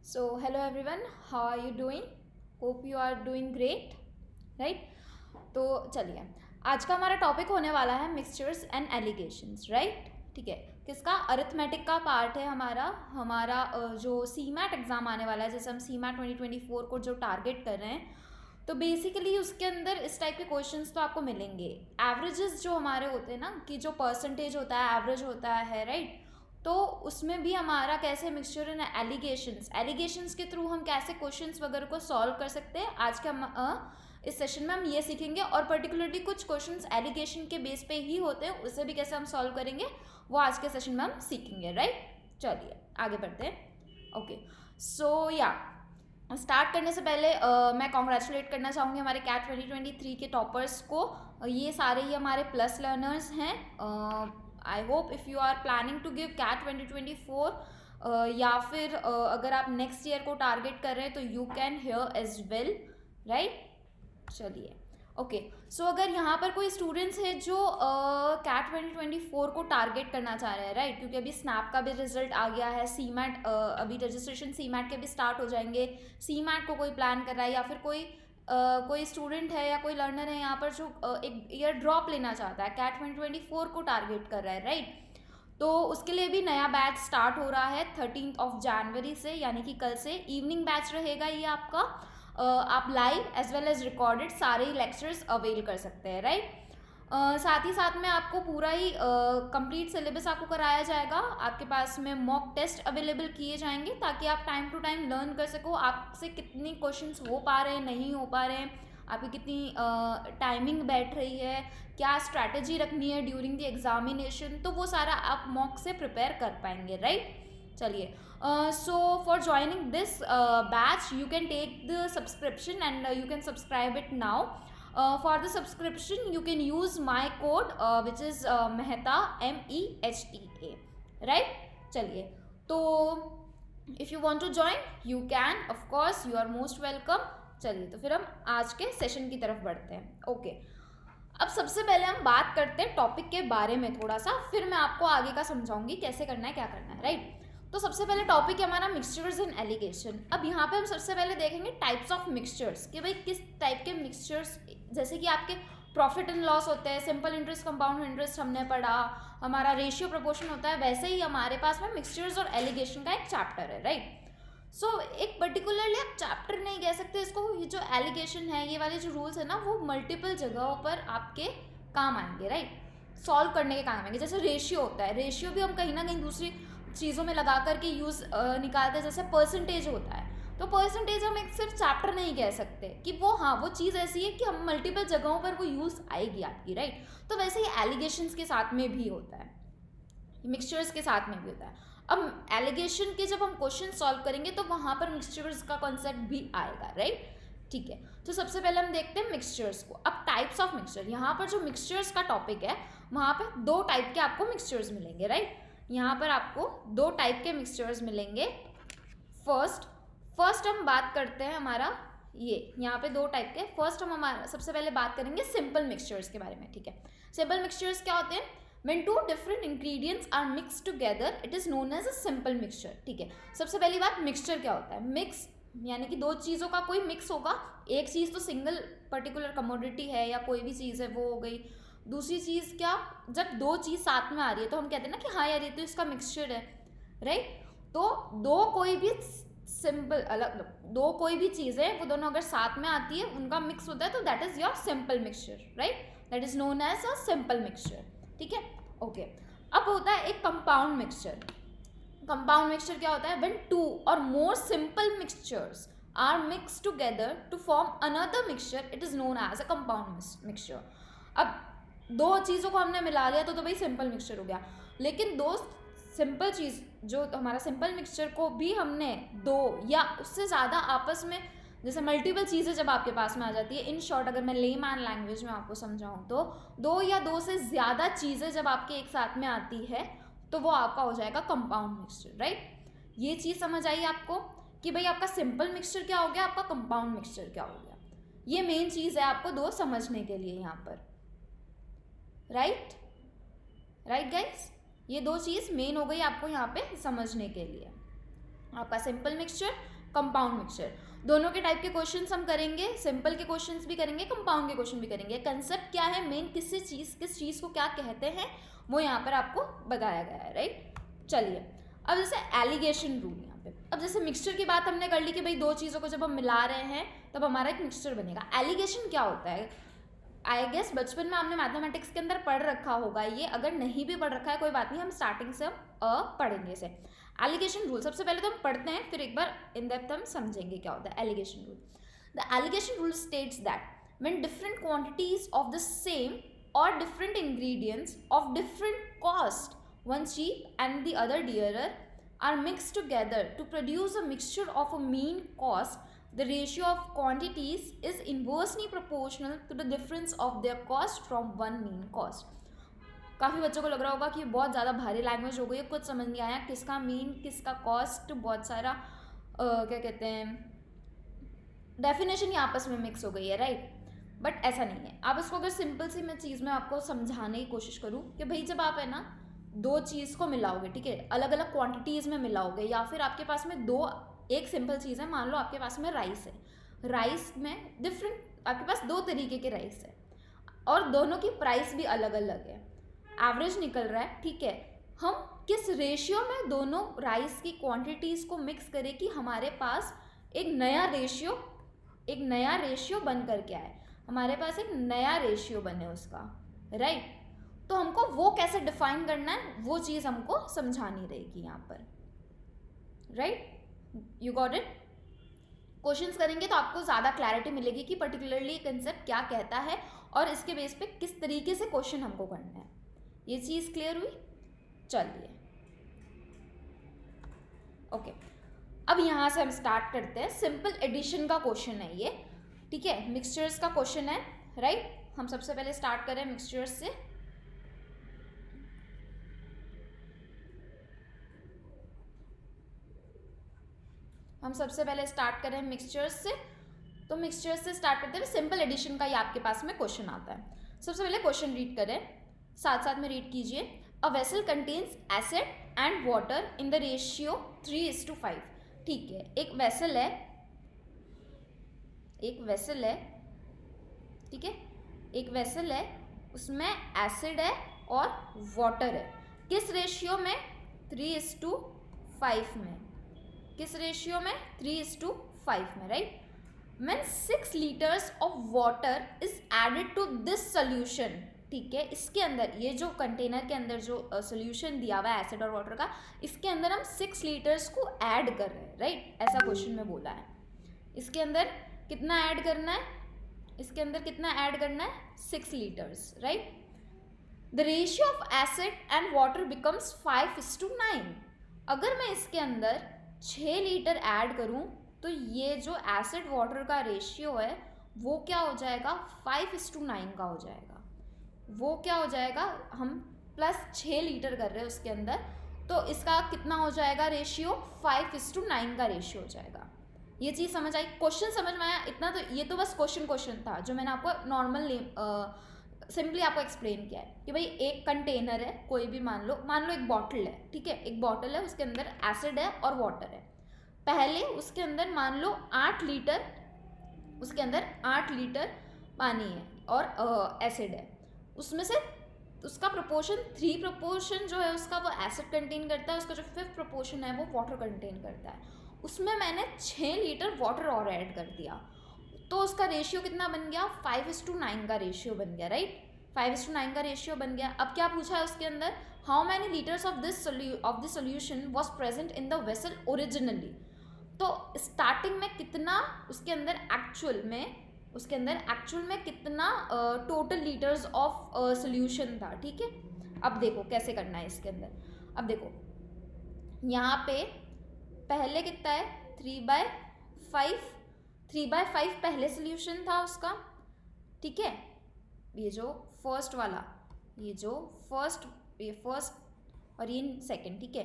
Hello everyone, how are you doing? Hope you are doing great, right? तो चलिए, आज का हमारा टॉपिक होने वाला है मिक्सचर्स एंड एलिगेशंस, राइट? ठीक है, किसका? अरिथमेटिक का पार्ट है हमारा जो सी मैट एग्ज़ाम आने वाला है, जैसे हम सी मैट 2024 को जो टारगेट कर रहे हैं, तो बेसिकली उसके अंदर इस टाइप के क्वेश्चंस तो आपको मिलेंगे। एवरेजेस जो हमारे होते हैं ना, कि जो परसेंटेज होता है, एवरेज होता है, राइट? तो उसमें भी हमारा कैसे मिक्सचर एंड एलिगेशंस के थ्रू हम कैसे क्वेश्चंस वगैरह को सॉल्व कर सकते हैं, आज के हम इस सेशन में हम ये सीखेंगे। और पर्टिकुलरली कुछ क्वेश्चंस एलिगेशन के बेस पे ही होते हैं, उसे भी कैसे हम सॉल्व करेंगे वो आज के सेशन में हम सीखेंगे, राइट? चलिए आगे बढ़ते हैं। ओके, सो या स्टार्ट करने से पहले मैं कॉन्ग्रेचुलेट करना चाहूँगी हमारे कैट 2023 के टॉपर्स को। ये सारे ही हमारे प्लस लर्नर्स हैं। I hope if you are planning to give CAT 2024 या फिर अगर आप नेक्स्ट ईयर को टारगेट कर रहे हैं तो you can hear as well, right? चलिए ओके, सो अगर यहाँ पर कोई स्टूडेंट्स है जो कैट 2024 को टारगेट करना चाह रहे हैं, राइट? क्योंकि अभी स्नैप का भी रिजल्ट आ गया है, सी मैट अभी रजिस्ट्रेशन सी मैट के भी स्टार्ट हो जाएंगे। सी मैट को कोई प्लान कर रहा है या फिर कोई स्टूडेंट है या कोई लर्नर है यहाँ पर जो एक ईयर ड्रॉप लेना चाहता है, कैट 2024 को टारगेट कर रहा है, राइट? तो उसके लिए भी नया बैच स्टार्ट हो रहा है 13 जनवरी से, यानी कि कल से इवनिंग बैच रहेगा ये आपका। आप live as well as recorded सारे ही लेक्चर्स अवेल कर सकते हैं, राइट? साथ ही साथ में आपको पूरा ही कंप्लीट सिलेबस आपको कराया जाएगा। आपके पास में मॉक टेस्ट अवेलेबल किए जाएंगे ताकि आप टाइम टू टाइम लर्न कर सको आपसे कितनी क्वेश्चंस हो पा रहे हैं, नहीं हो पा रहे हैं, आपकी कितनी टाइमिंग बैठ रही है, क्या स्ट्रैटेजी रखनी है ड्यूरिंग द एग्जामिनेशन, तो वो सारा आप मॉक से प्रिपेयर कर पाएंगे, राइट? चलिए, so for joining this batch you can take the subscription and you can subscribe it now. For the subscription you can use my code which is Mehta MEHTA, right? चलिए, तो if you want to join you can, of course you are most welcome. चलिए, तो फिर हम आज के session की तरफ बढ़ते हैं। ओके, अब सबसे पहले हम बात करते हैं टॉपिक के बारे में थोड़ा सा, फिर मैं आपको आगे का समझाऊंगी कैसे करना है, क्या करना है, राइट? तो सबसे पहले टॉपिक है हमारा मिक्सचर्स एंड एलिगेशन। अब यहाँ पे हम सबसे पहले देखेंगे टाइप्स ऑफ मिक्सचर्स, कि भाई किस टाइप के मिक्सचर्स, जैसे कि आपके प्रॉफिट एंड लॉस होते हैं, सिंपल इंटरेस्ट, कंपाउंड इंटरेस्ट हमने पढ़ा, हमारा रेशियो प्रोपोर्शन होता है, वैसे ही हमारे पास में मिक्सचर्स और एलिगेशन का एक चैप्टर है, राइट? सो एक पर्टिकुलरली आप चैप्टर नहीं कह सकते इसको, ये जो एलिगेशन है, ये वाले जो रूल्स है ना, वो मल्टीपल जगहों पर आपके काम आएंगे, राइट? सॉल्व करने के काम आएंगे। जैसे रेशियो होता है, रेशियो भी हम कहीं ना कहीं दूसरी चीज़ों में लगा करके यूज़ निकालते हैं, जैसे परसेंटेज होता है, तो परसेंटेज हम एक सिर्फ चैप्टर नहीं कह सकते कि वो, हाँ, वो चीज़ ऐसी है कि हम मल्टीपल जगहों पर वो यूज़ आएगी आपकी, राइट? तो वैसे ही एलिगेशंस के साथ में भी होता है, मिक्सचर्स के साथ में भी होता है। अब एलिगेशन के जब हम क्वेश्चन सॉल्व करेंगे तो वहाँ पर मिक्सचर्स का कॉन्सेप्ट भी आएगा, राइट? ठीक है, तो सबसे पहले हम देखते हैं मिक्सचर्स को। अब टाइप्स ऑफ मिक्सचर, यहाँ पर जो मिक्सचर्स का टॉपिक है वहाँ पर दो टाइप के आपको मिक्सचर्स मिलेंगे, राइट? यहाँ पर आपको दो टाइप के मिक्सचर्स मिलेंगे। फर्स्ट हम बात करते हैं हमारा ये, यहाँ पे दो टाइप के। फर्स्ट हम हमारा सबसे पहले बात करेंगे सिंपल मिक्सचर्स के बारे में, ठीक है? सिंपल मिक्सचर्स क्या होते हैं? When two different ingredients are mixed together, it is known as a simple mixture, ठीक है? सबसे पहली बात, मिक्सचर क्या होता है? मिक्स यानी कि दो चीज़ों का कोई मिक्स होगा। एक चीज़ तो सिंगल पर्टिकुलर कमोडिटी है या कोई भी चीज़ है, वो हो गई। दूसरी चीज़ क्या, जब दो चीज़ साथ में आ रही है तो हम कहते हैं ना कि हाँ यार ये तो इसका मिक्सचर है, राइट? तो दो कोई भी सिंपल अलग, दो कोई भी चीज़ है, वो दोनों अगर साथ में आती है, उनका मिक्स होता है, तो that is your simple mixture, right? That is known as a simple mixture, ठीक है? ओके, अब होता है एक कंपाउंड मिक्सचर। कंपाउंड मिक्सचर क्या होता है? When two or more simple mixtures are mixed together to form another mixture, it is known as a compound mixture. अब दो चीज़ों को हमने मिला लिया तो भाई सिंपल मिक्सचर हो गया, लेकिन दो सिंपल चीज़, जो हमारा सिंपल मिक्सचर को भी हमने दो या उससे ज़्यादा आपस में, जैसे मल्टीपल चीज़ें जब आपके पास में आ जाती है, इन शॉर्ट अगर मैं लेमैन लैंग्वेज में आपको समझाऊँ तो दो या दो से ज़्यादा चीज़ें जब आपके एक साथ में आती है तो वो आपका हो जाएगा कंपाउंड मिक्सचर, राइट? ये चीज़ समझ आई आपको कि भाई आपका सिंपल मिक्सचर क्या हो गया, आपका कंपाउंड मिक्सचर क्या हो गया। ये मेन चीज़ है आपको दो समझने के लिए यहाँ पर, राइट गाइस? ये दो चीज़ मेन हो गई आपको यहाँ पे समझने के लिए। आपका सिंपल मिक्सचर कंपाउंड मिक्सचर। दोनों के टाइप के क्वेश्चंस हम करेंगे, सिंपल के क्वेश्चंस भी करेंगे, कंपाउंड के क्वेश्चन भी करेंगे। कंसेप्ट क्या है मेन, किस चीज़ को क्या कहते हैं वो यहाँ पर आपको बताया गया है, राइट। चलिए अब जैसे एलिगेशन रूल यहाँ पे, अब जैसे मिक्सचर की बात हमने कर ली कि भाई दो चीज़ों को जब हम मिला रहे हैं तब हमारा एक मिक्सचर बनेगा। एलिगेशन क्या होता है, आई गेस बचपन में हमने मैथमेटिक्स के अंदर पढ़ रखा होगा ये, अगर नहीं भी पढ़ रखा है कोई बात नहीं, हम स्टार्टिंग से हम पढ़ेंगे इसे। एलिगेशन रूल सबसे पहले तो हम पढ़ते हैं, फिर एक बार इन डेप्थ हम समझेंगे क्या होता है alligation rule. The alligation rule states that when different quantities of the same or different ingredients of different cost, one cheap and the other dearer, are mixed together to produce a mixture of a mean cost, the ratio of quantities is inversely proportional to the difference of their cost from one mean cost. काफ़ी बच्चों को लग रहा होगा कि बहुत ज़्यादा भारी लैंग्वेज हो गई है, कुछ समझ नहीं आया, किसका मीन किसका कॉस्ट, बहुत सारा क्या कहते हैं डेफिनेशन ही आपस में मिक्स हो गई है, राइट। बट ऐसा नहीं है। आप इसको अगर सिंपल सी मैं चीज़ में आपको समझाने की कोशिश करूँ कि भाई जब आप है ना दो चीज़ को मिलाओगे, ठीक है, अलग अलग क्वांटिटीज़ में मिलाओगे, या फिर आपके पास में एक सिंपल चीज़ है, मान लो आपके पास में राइस है, राइस में डिफरेंट आपके पास दो तरीके के राइस है और दोनों की प्राइस भी अलग अलग है, एवरेज निकल रहा है, ठीक है। हम किस रेशियो में दोनों राइस की क्वांटिटीज़ को मिक्स करें कि हमारे पास एक नया रेशियो बन करके आए, हमारे पास एक नया रेशियो बने उसका, राइट। तो हमको वो कैसे डिफाइन करना है वो चीज़ हमको समझानी रहेगी यहाँ पर, right. You got it. Questions करेंगे तो आपको ज़्यादा क्लैरिटी मिलेगी कि पर्टिकुलरली कंसेप्ट क्या कहता है और इसके बेस पे किस तरीके से क्वेश्चन हमको करना है। ये चीज़ क्लियर हुई। चलिए ओके, अब यहाँ से हम स्टार्ट करते हैं। सिंपल एडिशन का क्वेश्चन है ये, ठीक है, मिक्सचर्स का क्वेश्चन है, राइट। हम सबसे पहले स्टार्ट करें मिक्सचर्स से। तो मिक्सचर्स से स्टार्ट करते हैं। सिंपल एडिशन का ये आपके पास में क्वेश्चन आता है। सबसे पहले क्वेश्चन रीड करें, साथ साथ में रीड कीजिए। अ vessel contains acid and water in the ratio 3:5। ठीक है, एक वेसल है, उसमें एसिड है और वाटर है। किस रेशियो में? 3:5 में। किस रेशियो में? 3:5 में, right. When 6 liters of water is added to this solution, ठीक है, इसके अंदर ये जो कंटेनर के अंदर जो सोल्यूशन दिया हुआ है एसिड और वाटर का, इसके अंदर हम 6 लीटर्स को ऐड कर रहे हैं, राइट। ऐसा क्वेश्चन में बोला है। इसके अंदर कितना ऐड करना है? 6 litres, right. The ratio of acid and water becomes 5:9। अगर मैं इसके अंदर 6 लीटर ऐड करूं तो ये जो एसिड वाटर का रेशियो है वो क्या हो जाएगा? 5:9 का हो जाएगा। वो क्या हो जाएगा? हम प्लस 6 लीटर कर रहे हैं उसके अंदर, तो इसका कितना हो जाएगा रेशियो? 5:9 का रेशियो हो जाएगा। ये चीज़ समझ आई? क्वेश्चन समझ में आया इतना? तो ये तो बस क्वेश्चन था जो मैंने आपको नॉर्मल सिंपली आपको एक्सप्लेन किया है कि भाई एक कंटेनर है, कोई भी मान लो एक बॉटल है, ठीक है, एक बॉटल है, उसके अंदर एसिड है और वाटर है। पहले उसके अंदर मान लो 8 लीटर पानी है और एसिड है। उसमें से उसका प्रोपोर्शन 3 प्रोपोर्शन जो है उसका वो एसिड कंटेन करता है, उसका जो 5th प्रोपोर्शन है वो वाटर कंटेन करता है। उसमें मैंने 6 लीटर वाटर और ऐड कर दिया, तो उसका रेशियो कितना बन गया? 5:9 का रेशियो बन गया, राइट। 5:9 का रेशियो बन गया। अब क्या पूछा है उसके अंदर? How many litres of this solution was present in the vessel originally. तो स्टार्टिंग में कितना उसके अंदर एक्चुअल में कितना टोटल लीटर्स ऑफ सोल्यूशन था, ठीक है। अब देखो कैसे करना है इसके अंदर। अब देखो यहाँ पे पहले कितना है? 3/5 पहले सोल्यूशन था उसका, ठीक है। ये जो फर्स्ट और ये सेकंड, ठीक है।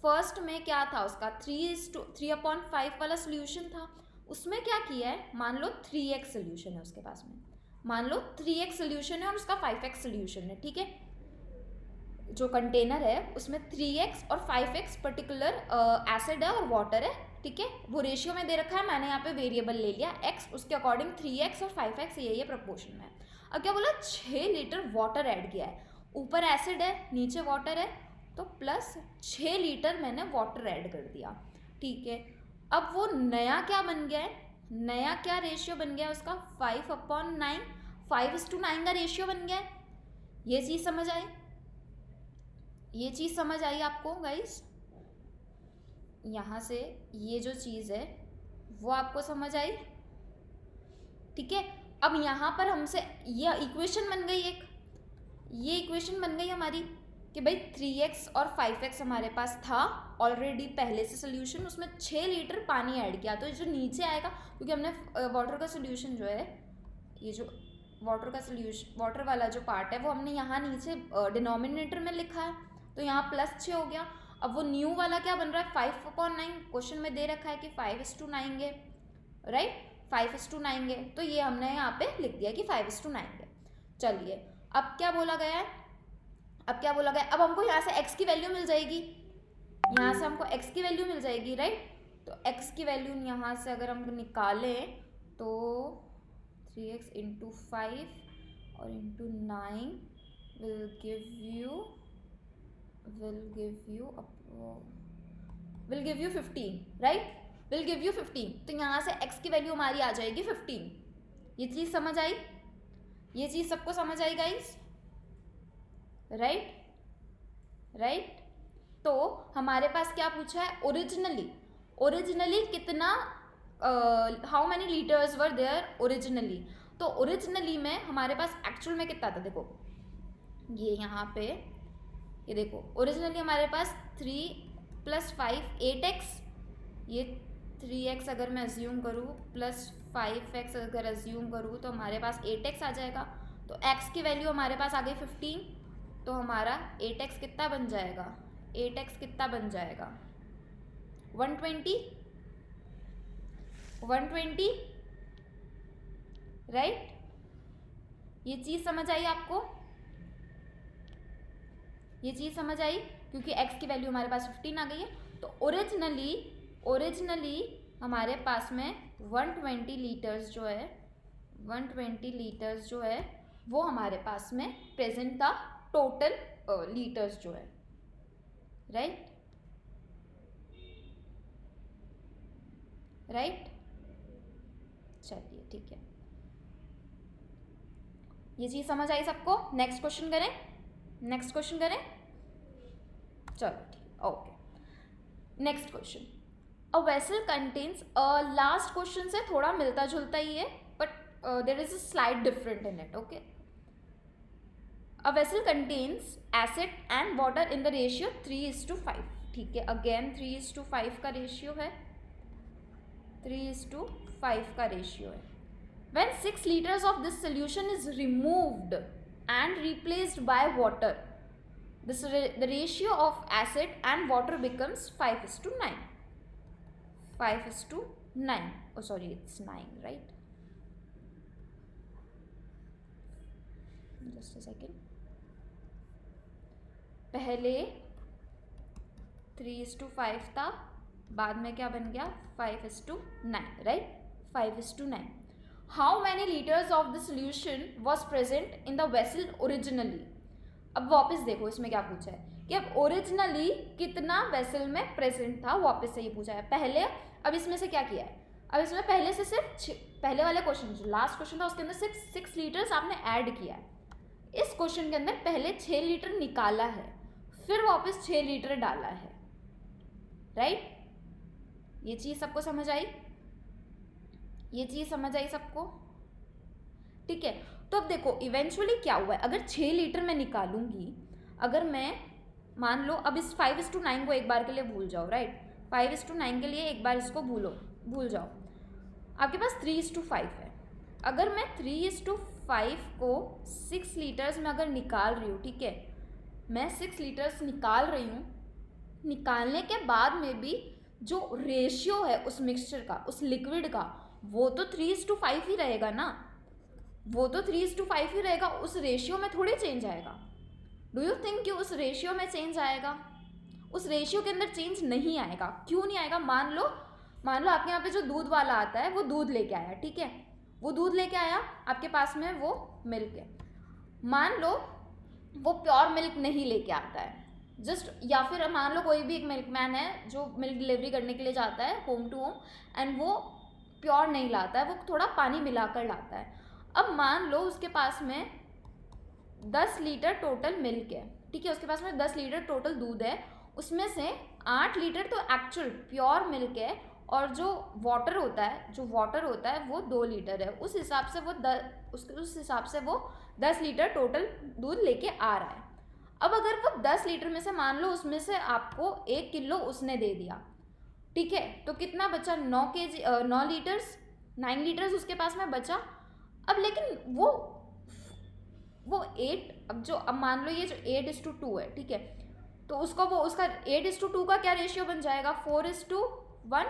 फर्स्ट में क्या था उसका? 3/5 वाला सोल्यूशन था। उसमें क्या किया है? मान लो 3x सोल्यूशन है उसके पास में, मान लो 3x सोल्यूशन है और उसका 5x सोल्यूशन है, ठीक है। जो कंटेनर है उसमें 3x और 5x पर्टिकुलर एसिड है और वाटर है, ठीक है। वो रेशियो में दे रखा है, मैंने यहाँ पे वेरिएबल ले लिया x, उसके अकॉर्डिंग 3x और 5x ये प्रपोर्शन में है। अब क्या बोला, 6 लीटर वाटर ऐड किया है, ऊपर एसिड है नीचे वाटर है, तो प्लस 6 लीटर मैंने वाटर ऐड कर दिया, ठीक है। अब वो नया क्या बन गया है, नया क्या रेशियो बन गया है उसका, 5/9, 5:9 का रेशियो बन गया है। ये चीज़ समझ आई, ये चीज़ समझ आई आपको गाइस? यहाँ से ये जो चीज़ है वो आपको समझ आई, ठीक है। अब यहाँ पर हमसे ये इक्वेशन बन गई एक, ये इक्वेशन बन गई हमारी कि भाई 3x और 5x हमारे पास था ऑलरेडी पहले से सोल्यूशन, उसमें 6 लीटर पानी ऐड किया, तो जो नीचे आएगा, क्योंकि हमने वाटर का सोल्यूशन जो है, ये जो वाटर का सोल्यूशन, वाटर वाला जो पार्ट है वो हमने यहाँ नीचे डिनोमिनेटर में लिखा है, तो यहाँ +6 हो गया। अब वो न्यू वाला क्या बन रहा है, 5/9, क्वेश्चन में दे रखा है कि 5:9 गे, राइट, 5:9 गे, तो ये हमने यहाँ पे लिख दिया कि 5:9 गे। चलिए अब क्या बोला गया है, अब क्या बोला गया, अब हमको यहाँ से x की वैल्यू मिल जाएगी, यहाँ से हमको x की वैल्यू मिल जाएगी, राइट। तो x की वैल्यू यहाँ से अगर हम निकालें तो 3x × 5 और × 9 will give you 15, right, will give you 15। तो यहाँ से x की वैल्यू हमारी आ जाएगी 15। ये चीज़ समझ आई, ये चीज़ सबको समझ आई गाइस, राइट, राइट। तो हमारे पास क्या पूछा है, ओरिजिनली कितना, how many litres were there originally, तो ओरिजिनली में हमारे पास एक्चुअल में कितना था, देखो ये यहाँ पे, ये देखो ओरिजिनली हमारे पास 3 + 5 8x, ये 3x अगर मैं अज्यूम करूँ प्लस 5x अगर अज्यूम करूँ तो हमारे पास 8x आ जाएगा, तो x की वैल्यू हमारे पास आ गई 15, तो हमारा 8x कितना बन जाएगा, 8x कितना बन जाएगा 120, राइट। ये चीज़ समझ आई आपको, ये चीज़ समझ आई, क्योंकि x की वैल्यू हमारे पास 15 आ गई है। तो ओरिजिनली हमारे पास में 120 लीटर्स जो है, 120 लीटर्स जो है वो हमारे पास में प्रेजेंट था, टोटल लीटर्स जो है, राइट, राइट। चलिए ठीक है, ये चीज़ समझ आई सबको। नेक्स्ट क्वेश्चन करें, नेक्स्ट क्वेश्चन करें, चलो ठीक, okay. Next question, a vessel contains, last question से थोड़ा मिलता जुलता ही है, but there is a slight different in it, okay. A vessel contains acid and water in the ratio 3:5, ठीक है, अगेन 3:5 का रेशियो है, 3:5 का रेशियो है। When 6 liters of this solution is removed and replaced by water, the ratio of acid and water becomes 5:9. 5:9. Oh, sorry, it's 9, right? Just a second. पहले 3:5 था, बाद में क्या बन गया 5:9, right, 5:9। How many liters of the solution was present in the vessel originally? अब वापस देखो इसमें क्या पूछा है कि अब ओरिजिनली कितना वेसल में प्रेजेंट था, वापस से ये पूछा है। पहले अब इसमें से क्या किया है, अब इसमें पहले से सिर्फ पहले वाले क्वेश्चन जो लास्ट क्वेश्चन था उसके अंदर सिर्फ 6 लीटर्स आपने ऐड किया है। इस क्वेश्चन के अंदर पहले 6 लीटर निकाला है, फिर वापस 6 लीटर डाला है, राइट। ये चीज़ सबको समझ आई, ये चीज़ समझ आई सबको, ठीक है। तो अब देखो इवेंचुअली क्या हुआ है, अगर 6 लीटर मैं निकालूंगी, अगर मैं मान लो अब इस 5:9 को एक बार के लिए भूल जाओ, राइट, 5:9 के लिए एक बार इसको भूल जाओ, आपके पास 3:5 है। अगर मैं 3:5 को 6 लीटर्स में अगर निकाल रही हूँ, ठीक है, मैं 6 लीटर्स निकाल रही हूँ, निकालने के बाद में भी जो रेशियो है उस मिक्सचर का, उस लिक्विड का, वो तो 3:5 ही रहेगा ना, वो तो 3:5 ही रहेगा, उस रेशियो में थोड़ी चेंज आएगा, डू यू थिंक कि उस रेशियो में चेंज आएगा? उस रेशियो के अंदर चेंज नहीं आएगा। क्यों नहीं आएगा? मान लो आपके यहाँ पे जो दूध वाला आता है वो दूध लेके आया, ठीक है, वो दूध लेके आया, आपके पास में वो मिल्क है। मान लो वो प्योर मिल्क नहीं लेके आता है, जस्ट, या फिर मान लो कोई भी एक मिल्कमैन है जो मिल्क डिलीवरी करने के लिए जाता है होम टू होम, एंड वो प्योर नहीं लाता है, वो थोड़ा पानी मिलाकर लाता है। अब मान लो उसके पास में 10 लीटर टोटल मिल्क है, ठीक है, उसके पास में 10 लीटर टोटल दूध है, उसमें से 8 लीटर तो एक्चुअल प्योर मिल्क है, और जो वाटर होता है वो 2 लीटर है। उस हिसाब से वो 10 लीटर टोटल दूध लेके आ रहा है। अब अगर वो 10 लीटर में से मान लो उसमें से आपको 1 किलो उसने दे दिया, ठीक है, तो कितना बचा? 9 लीटर्स, 9 लीटर्स उसके पास में बचा। अब लेकिन वो 8, अब मान लो ये जो 8:2 है, ठीक है, तो उसका 8:2 का क्या रेशियो बन जाएगा? 4:1।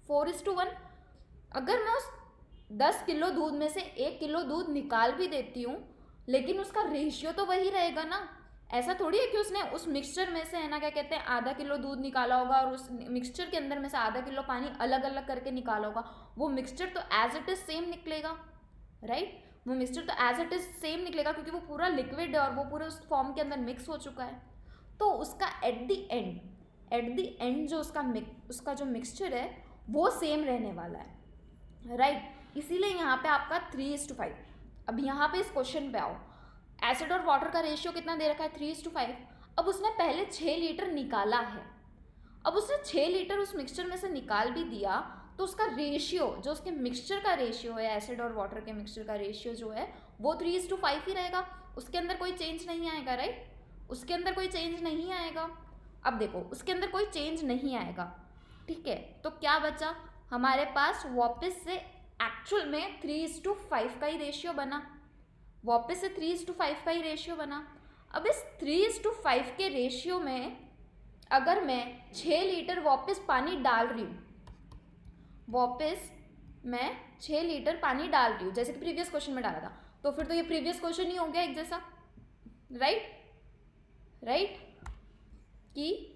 4:1। अगर मैं उस 10 किलो दूध में से 1 किलो दूध निकाल भी देती हूँ, लेकिन उसका रेशियो तो वही रहेगा ना। ऐसा थोड़ी है कि उसने उस मिक्सचर में से, है ना, क्या कहते हैं, आधा किलो दूध निकाला होगा और उस मिक्सचर के अंदर में से आधा किलो पानी अलग अलग करके निकाला होगा। वो मिक्सचर तो एज इट इज सेम निकलेगा, राइट? वो मिक्सचर तो एज इट इज सेम निकलेगा, क्योंकि वो पूरा लिक्विड है और वो पूरे उस फॉर्म के अंदर मिक्स हो चुका है। तो उसका एट द एंड जो उसका जो मिक्सचर है वो सेम रहने वाला है, राइट? इसीलिए यहाँ पे आपका 3:5। अब यहाँ पे इस क्वेश्चन पे आओ, एसिड और वाटर का रेशियो कितना दे रखा है? 3:5। अब उसने पहले 6 लीटर निकाला है, अब उसने 6 लीटर उस मिक्सचर में से निकाल भी दिया, तो उसका रेशियो, जो उसके मिक्सचर का रेशियो है, एसिड और वाटर के मिक्सचर का रेशियो जो है वो 3:5 ही रहेगा। उसके अंदर कोई चेंज नहीं आएगा, राइट? उसके अंदर कोई चेंज नहीं आएगा। अब देखो, उसके अंदर कोई चेंज नहीं आएगा, ठीक है, तो क्या बचा हमारे पास? वापस से एक्चुअल में 3:5 का ही रेशियो बना, वापस से 3:5 का ही रेशियो बना। अब इस 3:5 के रेशियो में अगर मैं 6 लीटर वापस पानी डाल रही हूँ, जैसे कि प्रीवियस क्वेश्चन में डाला था, तो फिर तो ये प्रीवियस क्वेश्चन ही हो गया एक जैसा, राइट? कि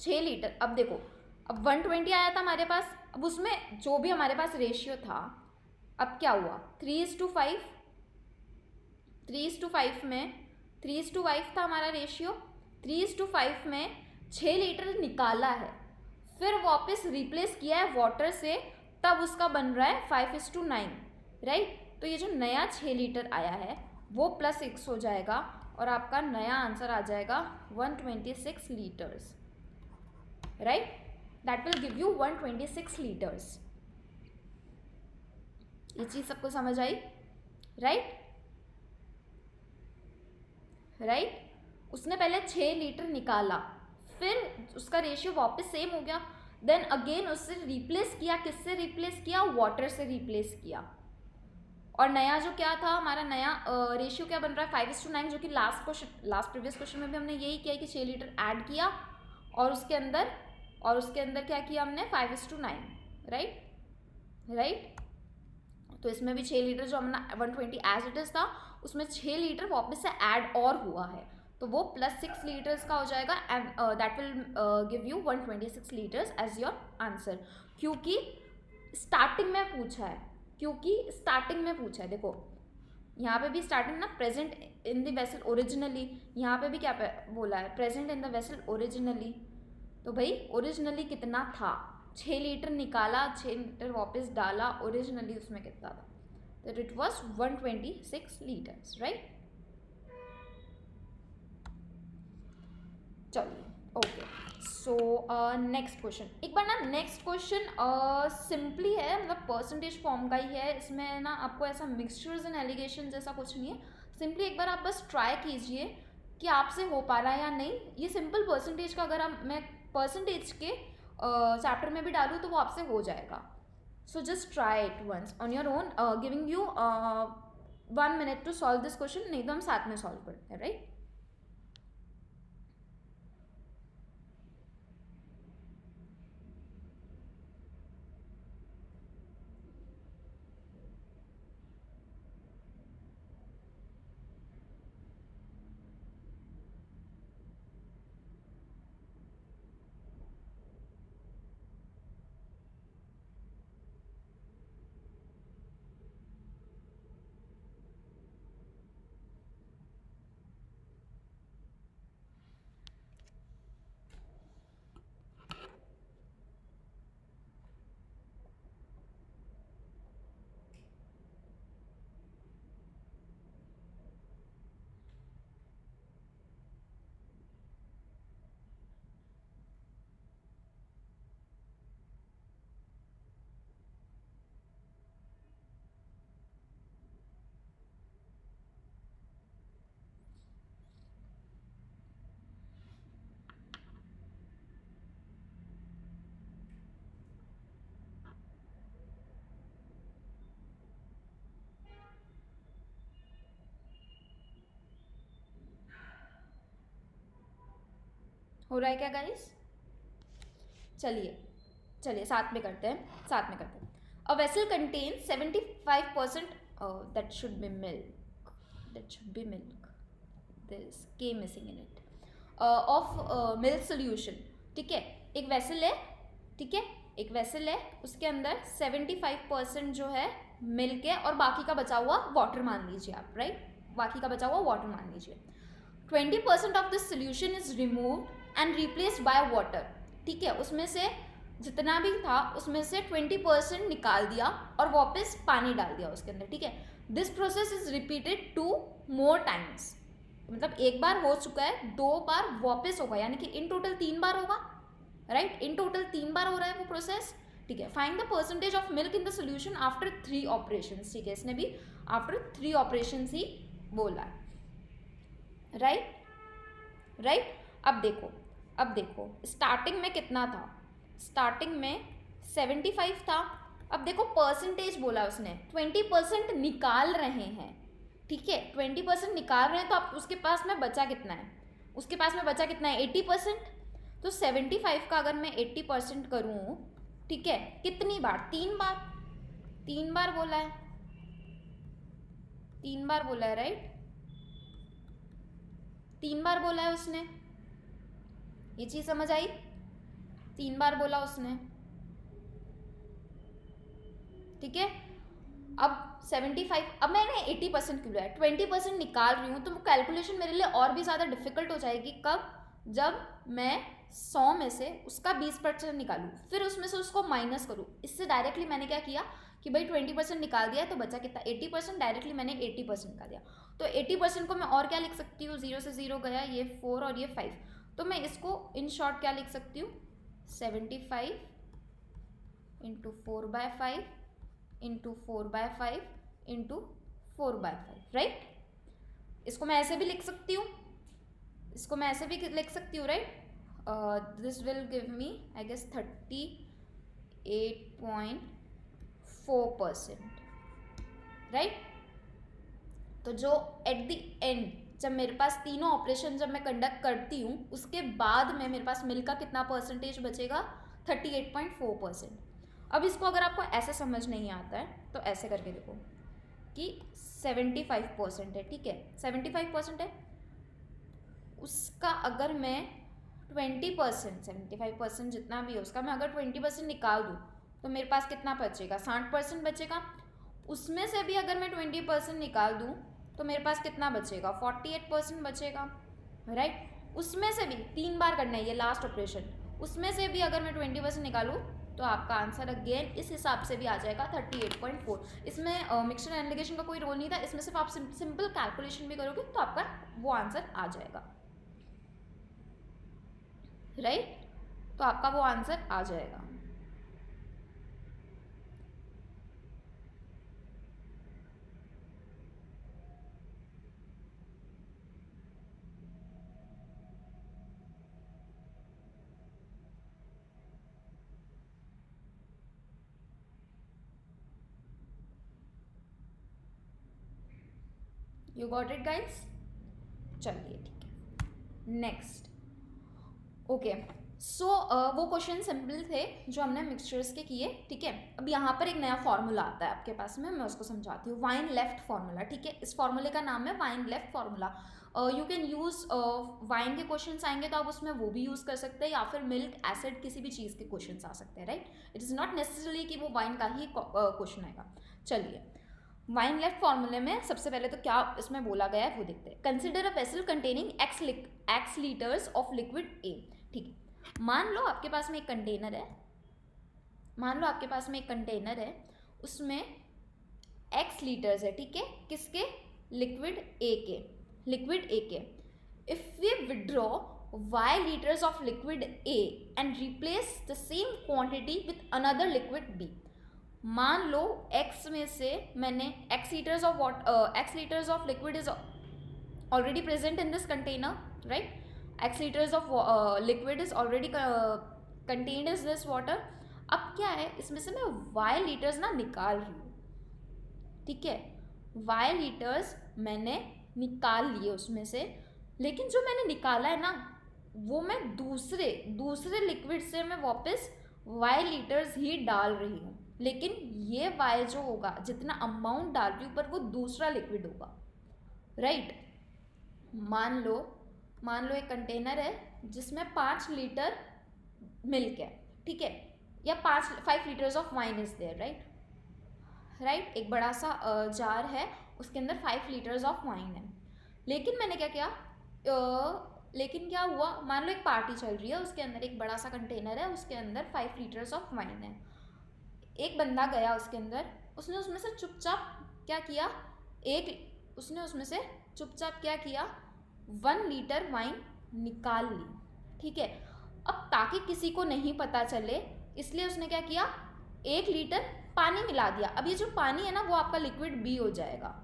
6 लीटर, अब देखो, अब 120 आया था हमारे पास, अब उसमें जो भी हमारे पास रेशियो था, अब क्या हुआ? 3:5 में 3:5 था हमारा रेशियो, 3:5 में 6 लीटर निकाला है, फिर वापस रिप्लेस किया है वाटर से, तब उसका बन रहा है 5:9, राइट? तो ये जो नया 6 लीटर आया है वो +6 हो जाएगा और आपका नया आंसर आ जाएगा 126 litres, right? That will give you 126 litres. ये चीज सबको समझ आई, राइट? उसने पहले 6 लीटर निकाला, फिर उसका रेशियो वापस सेम हो गया, देन अगेन उससे रिप्लेस किया, किससे रिप्लेस किया? वाटर से रिप्लेस किया। और नया जो क्या था हमारा नया रेशियो क्या बन रहा है? 5:9, जो कि लास्ट प्रीवियस क्वेश्चन में भी हमने यही किया कि 6 लीटर ऐड किया और उसके अंदर क्या किया हमने? 5:9, राइट? तो इसमें भी 6 लीटर जो हमने 120 एज इट इज था, उसमें 6 लीटर वापस से ऐड और हुआ है, तो वो +6 लीटर्स का हो जाएगा, and that will give you 126 litres as your answer. क्योंकि स्टार्टिंग में पूछा है, देखो यहाँ पे भी स्टार्टिंग ना, present in the vessel originally, यहाँ पे भी क्या बोला है? Present in the vessel originally. तो भाई ओरिजिनली कितना था? 6 लीटर निकाला, 6 लीटर वापस डाला, ओरिजिनली उसमें कितना था? तो इट वॉज 126 लीटर्स, राइट? चलिए, ओके, सो नेक्स्ट क्वेश्चन, एक बार ना नेक्स्ट क्वेश्चन सिंपली है, मतलब परसेंटेज फॉर्म का ही है, इसमें ना आपको ऐसा मिक्सचर्स एंड एलिगेशन जैसा कुछ नहीं है, सिंपली एक बार आप बस ट्राई कीजिए कि आपसे हो पा रहा है या नहीं। ये सिंपल परसेंटेज का, अगर मैं परसेंटेज के चैप्टर में भी डालूँ तो वो आपसे हो जाएगा। So just try it once on your own, giving you 1 minute to solve this question, नहीं तो हम साथ में सॉल्व करते हैं, राइट? हो रहा है क्या गाइस? चलिए चलिए साथ में करते हैं, साथ में करते हैं. A vessel contains 75%, that should be milk, that should be milk, there is K missing in it, of milk solution. ठीक है, एक वेसल है, ठीक है, एक वेसल है, उसके अंदर 75% जो है मिल्क है और बाकी का बचा हुआ वाटर मान लीजिए आप, राइट, बाकी का बचा हुआ वाटर मान लीजिए. 20% of this solution is removed and replaced by water. ठीक है, उसमें से जितना भी था उसमें से 20% निकाल दिया और वापस पानी डाल दिया उसके अंदर. ठीक है, this process is repeated 2 more times. मतलब एक बार हो चुका है, 2 बार वापस होगा, यानी कि इन टोटल 3 बार होगा, राइट, इन टोटल 3 बार हो रहा है वो प्रोसेस. ठीक है, find the percentage of milk in the solution after 3 operations. ठीक है, इसने भी आफ्टर 3 ऑपरेशंस ही बोला है, राइट, राइट. अब देखो, अब देखो स्टार्टिंग में कितना था, स्टार्टिंग में 75 था. अब देखो परसेंटेज बोला उसने, 20% निकाल रहे हैं. ठीक है, 20% निकाल रहे हैं, तो आप उसके पास में बचा कितना है, उसके पास में बचा कितना है, 80%. तो 75 का अगर मैं 80% करूँ, ठीक है, कितनी बार, 3 बार, 3 बार बोला है, 3 बार बोला है, राइट, 3 बार बोला है उसने. ये चीज समझ आई? 3 बार बोला उसने. ठीक है, अब 75, अब मैंने 80% क्यों लिया है, 20% निकाल रही हूँ, तो वो कैलकुलेशन मेरे लिए और भी ज़्यादा डिफिकल्ट हो जाएगी. कब? जब मैं 100 में से उसका 20% निकालूँ, फिर उसमें से उसको माइनस करूँ. इससे डायरेक्टली मैंने क्या किया कि भाई 20% निकाल दिया है तो बचा कितना, 80%. डायरेक्टली मैंने 80% निकाल दिया. तो 80% को मैं और क्या लिख सकती हूँ, 0 से 0 गया, ये 4 और ये 5, तो मैं इसको इन शॉर्ट क्या लिख सकती हूँ, 75 इंटू 4/5 इंटू 4/5 इंटू 4/5, राइट. इसको मैं ऐसे भी लिख सकती हूँ, इसको मैं ऐसे भी लिख सकती हूँ, right. This will give me I guess 38.4%, right. तो जो एट द एंड जब मेरे पास तीनों ऑपरेशन जब मैं कंडक्ट करती हूँ, उसके बाद में मेरे पास मिल्क का कितना परसेंटेज बचेगा, 38.4%. अब इसको अगर आपको ऐसे समझ नहीं आता है तो ऐसे करके देखो कि 75% है, ठीक है, 75% है, उसका अगर मैं 20%, 75% जितना भी है उसका मैं अगर 20% निकाल दूँ तो मेरे पास कितना बचेगा, 60% बचेगा. उसमें से भी अगर मैं 20% निकाल दूँ तो मेरे पास कितना बचेगा, 48% बचेगा, राइट. उसमें से भी 3 बार करना है ये लास्ट ऑपरेशन, उसमें से भी अगर मैं 20% निकालूँ तो आपका आंसर अगेन इस हिसाब से भी आ जाएगा 38.4. इसमें मिक्सचर एंड एलिगेशन का कोई रोल नहीं था, इसमें सिर्फ आप सिंपल कैलकुलेशन भी करोगे तो आपका वो आंसर आ जाएगा, राइट. तो आपका वो आंसर आ जाएगा. You got it guys? चलिए ठीक है, नेक्स्ट. ओके, सो वो क्वेश्चन सिंपल थे जो हमने मिक्सचर्स के किए, ठीक है. अब यहाँ पर एक नया फॉर्मूला आता है आपके पास में, मैं उसको समझाती हूँ. वाइन लेफ्ट फार्मूला, ठीक है, इस फॉर्मूले का नाम है wine left formula. You can use, wine के क्वेश्चंस आएंगे तो आप उसमें वो भी यूज़ कर सकते हैं, या फिर मिल्क एसिड किसी भी चीज़ के क्वेश्चंस आ सकते हैं, right. It is not necessarily कि वो वाइन का ही क्वेश्चन आएगा. चलिए, वाइन लेफ्ट फार्मूले में सबसे पहले तो क्या इसमें बोला गया है वो देखते हैं. Consider a vessel containing x litres of liquid ए. ठीक है, मान लो आपके पास में एक कंटेनर है, मान लो आपके पास में एक कंटेनर है, उसमें x लीटर्स है, ठीक है, किसके, लिक्विड ए के, लिक्विड ए के. If we withdraw y litres of liquid A and replace the same quantity with another liquid b. मान लो x में से मैंने x litres of liquid is already present in this container, right. x liters of liquid is already contained in this water. अब क्या है, इसमें से मैं y liters ना निकाल रही हूँ, ठीक है, y liters मैंने निकाल लिए उसमें से, लेकिन जो मैंने निकाला है ना वो मैं दूसरे लिक्विड से मैं वापस y लीटर्स ही डाल रही हूँ, लेकिन ये y जो होगा, जितना अमाउंट डाल रही हूँ पर वो दूसरा लिक्विड होगा, राइट। मान लो एक कंटेनर है जिसमें 5 लीटर मिल्क है, ठीक है, या 5 litres of wine is there, right. एक बड़ा सा जार है, उसके अंदर 5 लीटर्स ऑफ वाइन है। लेकिन मैंने क्या किया, लेकिन क्या हुआ, मान लो एक पार्टी चल रही है, उसके अंदर एक बड़ा सा कंटेनर है, उसके अंदर 5 लीटर्स ऑफ वाइन है। एक बंदा गया उसके अंदर, उसने उसमें से चुपचाप क्या किया, उसने उसमें से चुपचाप क्या किया, 1 लीटर वाइन निकाल ली, ठीक है। अब ताकि किसी को नहीं पता चले, इसलिए उसने क्या किया, 1 लीटर पानी मिला दिया। अब ये जो पानी है ना, वो आपका लिक्विड बी हो जाएगा,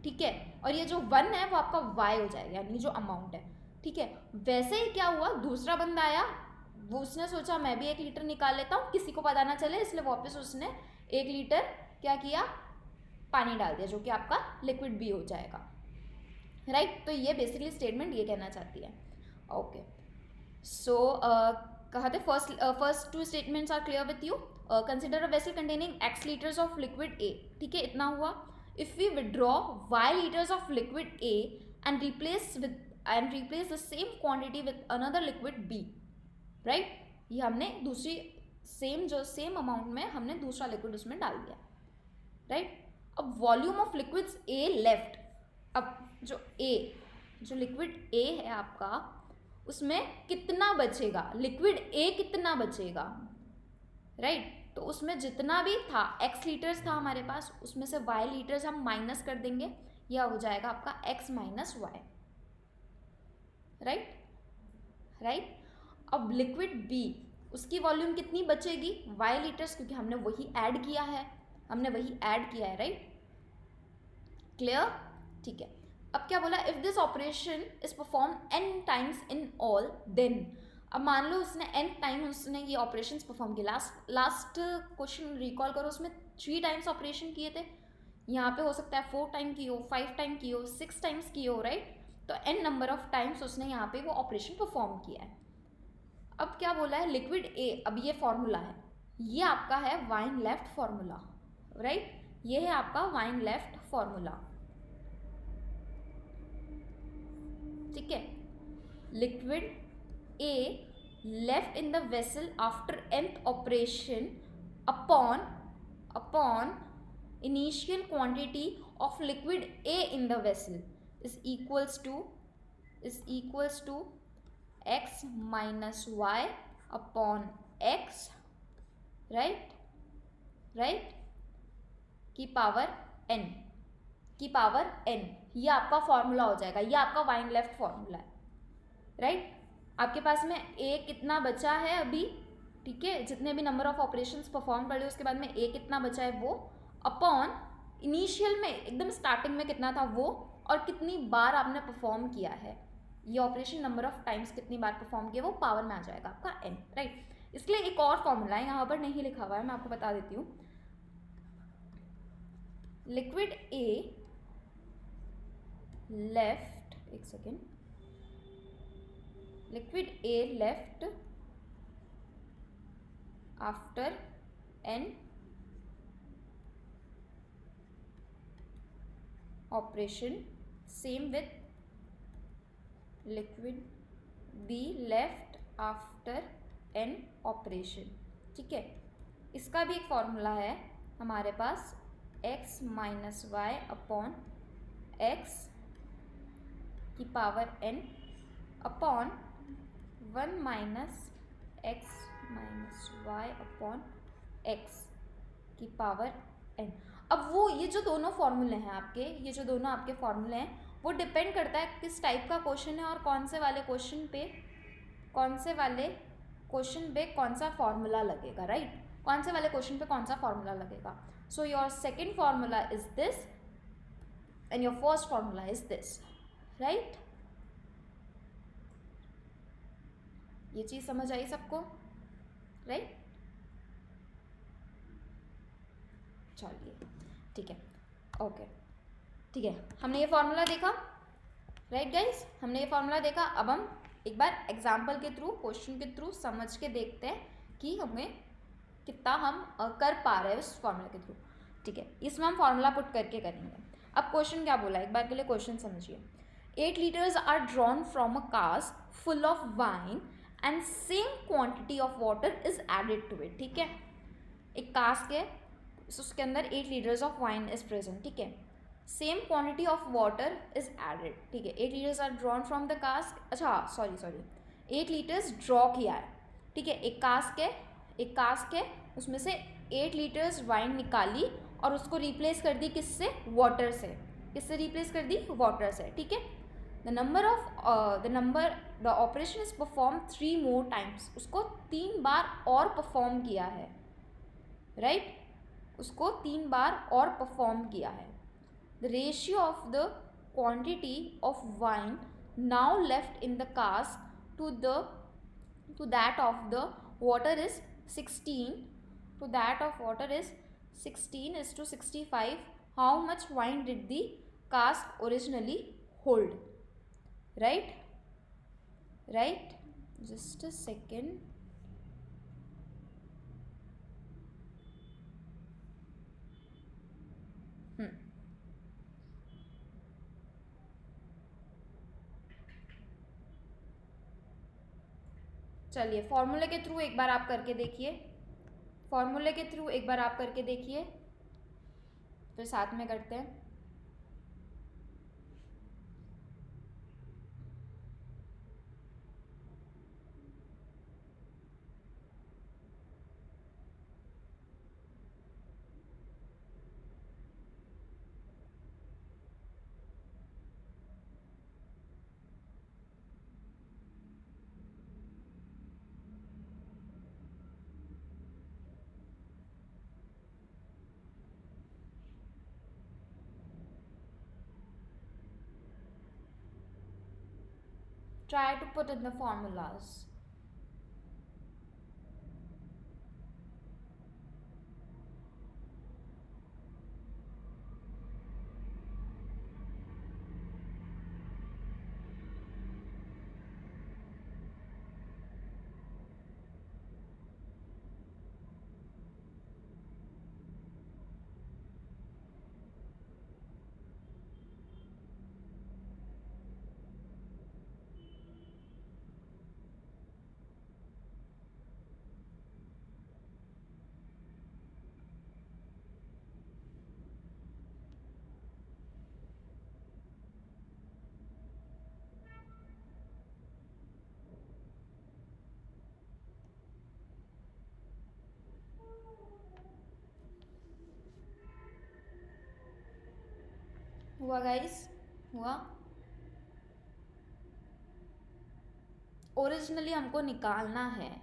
ठीक है, और ये जो 1 है वो आपका वाई हो जाएगा, यानी जो अमाउंट है, ठीक है। वैसे ही क्या हुआ, दूसरा बंदा आया, वो उसने सोचा मैं भी 1 लीटर निकाल लेता हूँ, किसी को पता ना चले, इसलिए वापस उसने 1 लीटर क्या किया, पानी डाल दिया, जो कि आपका लिक्विड बी हो जाएगा, राइट। तो ये बेसिकली स्टेटमेंट ये कहना चाहती है। ओके, सो कहा थे first 2 statements are clear with you. Consider a vessel containing x litres of liquid A, ठीक है, इतना हुआ। If we withdraw y litres of liquid A and replace the same quantity with another liquid B, right. ये हमने दूसरी same amount में हमने दूसरा लिक्विड उसमें डाल दिया, राइट। अब volume of liquids A left, अब जो लिक्विड A है आपका, उसमें कितना बचेगा, लिक्विड A कितना बचेगा, राइट। तो उसमें जितना भी था x लीटर्स था हमारे पास, उसमें से y लीटर्स हम माइनस कर देंगे, यह हो जाएगा आपका x माइनस वाई, राइट। अब लिक्विड B, उसकी वॉल्यूम कितनी बचेगी, y लीटर्स, क्योंकि हमने वही ऐड किया है, राइट। क्लियर, ठीक है। अब क्या बोला, if this operation is perform n times in all then, अब मान लो उसने n टाइम उसने ये ऑपरेशंस परफॉर्म किए। लास्ट क्वेश्चन रिकॉल करो, उसमें 3 टाइम्स ऑपरेशन किए थे, यहाँ पे हो सकता है 4 टाइम की हो, 5 टाइम की हो, 6 टाइम्स की हो, राइट। तो n नंबर ऑफ टाइम्स उसने यहाँ पे वो ऑपरेशन परफॉर्म किया है। अब क्या बोला है, लिक्विड A, अब ये फॉर्मूला है, ये आपका है वाइन लेफ्ट फॉर्मूला, राइट। ये है आपका वाइन लेफ्ट फॉर्मूला, ठीक है। Liquid A left in the vessel after nth operation upon initial quantity of liquid A in the vessel is equals to x minus y upon x, right, की power n, ये आपका formula हो जाएगा, ये आपका wine left formula है, right. आपके पास में A कितना बचा है अभी, ठीक है, जितने भी नंबर ऑफ ऑपरेशंस परफॉर्म कर लिए उसके बाद में A कितना बचा है वो, अपॉन इनिशियल में एकदम स्टार्टिंग में कितना था वो, और कितनी बार आपने परफॉर्म किया है, ये ऑपरेशन नंबर ऑफ टाइम्स कितनी बार परफॉर्म किया, वो पावर में आ जाएगा आपका n, राइट। इसलिए एक और फॉर्मूला है, यहाँ पर नहीं लिखा हुआ है, मैं आपको बता देती हूँ। लिक्विड A लेफ्ट, एक second, liquid A left after n operation, same with liquid B left after n operation, ठीक है। इसका भी एक फॉर्मूला है हमारे पास, x minus y upon x की power n upon 1 minus x minus y upon x की पावर n। अब वो ये जो दोनों फॉर्मूले हैं आपके, ये जो दोनों आपके फॉर्मूले हैं, वो डिपेंड करता है किस टाइप का क्वेश्चन है और कौन से वाले क्वेश्चन पे कौन सा फॉर्मूला लगेगा, राइट। कौन से वाले क्वेश्चन पे कौन सा फॉर्मूला लगेगा। So your second formula is this and your first formula is this, right. ये चीज़ समझ आई सबको, राइट। चलिए, ठीक है, ओके, ठीक है, हमने ये फॉर्मूला देखा, राइट गाइस, हमने ये फॉर्मूला देखा। अब हम एक बार एग्जाम्पल के थ्रू, क्वेश्चन के थ्रू समझ के देखते हैं कि हमें कितना हम कर पा रहे हैं उस फॉर्मूला के थ्रू। ठीक है, इसमें हम फॉर्मूला पुट करके करेंगे। अब क्वेश्चन क्या बोला, एक बार के लिए क्वेश्चन समझिए। 8 liters are drawn from a cask full of wine and same quantity of water is added to it। ठीक है, एक कास्क है, उसके अंदर 8 liters of wine is present। ठीक है, same quantity of water is added. ठीक है, 8 liters are drawn from the cask, अच्छा सॉरी 8 liters ड्रॉ किया है। ठीक है, एक कास्क है, उसमें से 8 liters वाइन निकाली और उसको रिप्लेस कर दी किससे, वाटर से। किससे रिप्लेस कर दी, वाटर से। ठीक है, the operation is perform 3 more times, उसको 3 बार और परफॉर्म किया है। राइट, उसको 3 बार और परफॉर्म किया है। The ratio of the quantity of wine now left in the cask to that of the water is 16 to that of water is 16 is to 65. How much wine did the cask originally hold? Right, just a second. चलिए फॉर्मूले के through एक बार आप करके देखिए, फिर साथ में करते हैं। Try to put in the formulas. हुआ गाइस, हुआ। ओरिजिनली हमको निकालना है।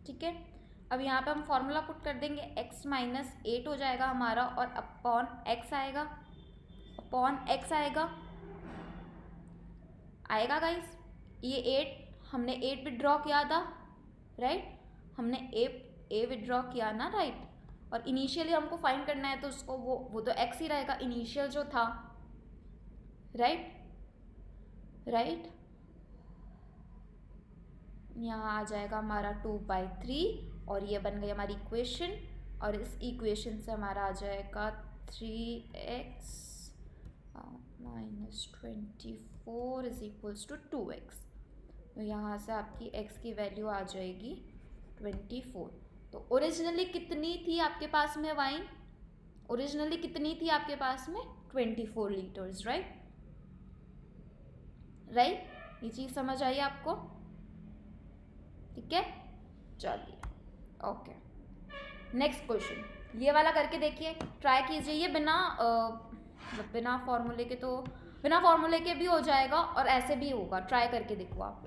ठीक है, अब यहाँ पे हम फॉर्मूला पुट कर देंगे, x माइनस 8 हो जाएगा हमारा और अपॉन x आएगा, आएगा गाइस। ये 8 हमने 8 विड्रॉ किया था, राइट, हमने a विड्रॉ किया ना, राइट। और इनिशियली हमको फाइंड करना है तो उसको वो तो x ही रहेगा, इनिशियल जो था, राइट। यहाँ आ जाएगा हमारा 2/3 और ये बन गई हमारी इक्वेशन, और इस इक्वेशन से हमारा आ जाएगा 3x minus 24 is equals to 2x। तो यहाँ से आपकी x की वैल्यू आ जाएगी 24। तो ओरिजिनली कितनी थी आपके पास में वाइन? ओरिजिनली कितनी थी आपके पास में? 24 लीटर्स, राइट? ये चीज़ समझ आई आपको? ठीक है, चलिए ओके। नेक्स्ट क्वेश्चन ये वाला करके देखिए, ट्राई कीजिए। ये बिना फॉर्मूले के, तो बिना फॉर्मूले के भी हो जाएगा और ऐसे भी होगा। ट्राई करके देखो आप,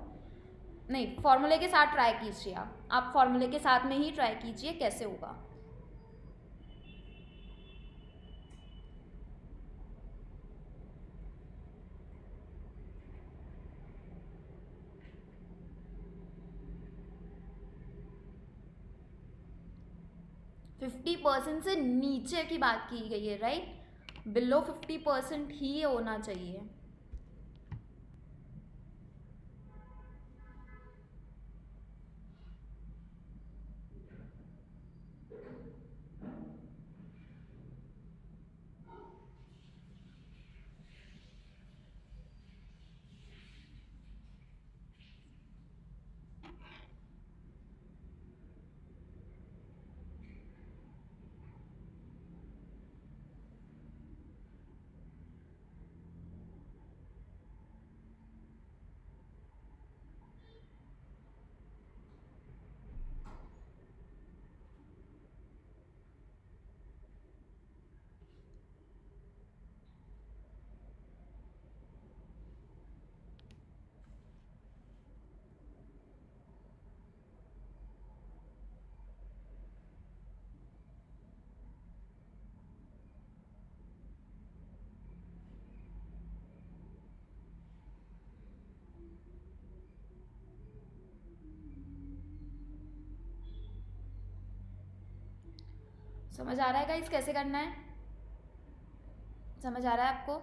नहीं फॉर्मूले के साथ ट्राई कीजिए। आप फॉर्मूले के साथ में ही ट्राई कीजिए कैसे होगा। फिफ्टी परसेंट से नीचे की बात की गई है, राइट? बिलो 50% ही होना चाहिए। समझ आ रहा है गाइस कैसे करना है? समझ आ रहा है आपको?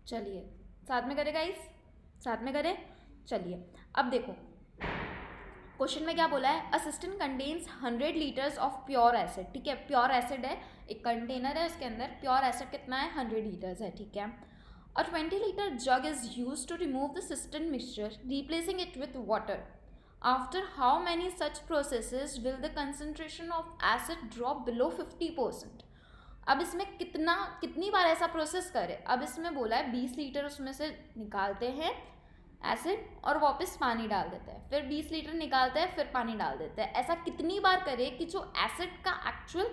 चलिए साथ में करें गाइस, साथ में करें। चलिए अब देखो क्वेश्चन में क्या बोला है, a system contains 100 litres of pure acid. ठीक है, प्योर एसिड है, एक कंटेनर है, उसके अंदर प्योर एसिड कितना है? 100 लीटर्स है। ठीक है, और 20 litre jug is use to remove the system mixture replacing it with water. After how many such processes will the concentration of acid drop below 50%? अब इसमें कितनी बार ऐसा प्रोसेस करें? अब इसमें बोला है 20 लीटर उसमें से निकालते हैं एसिड और वापस पानी डाल देते हैं, फिर 20 लीटर निकालते हैं, फिर पानी डाल देते हैं। ऐसा कितनी बार करें कि जो एसिड का एक्चुअल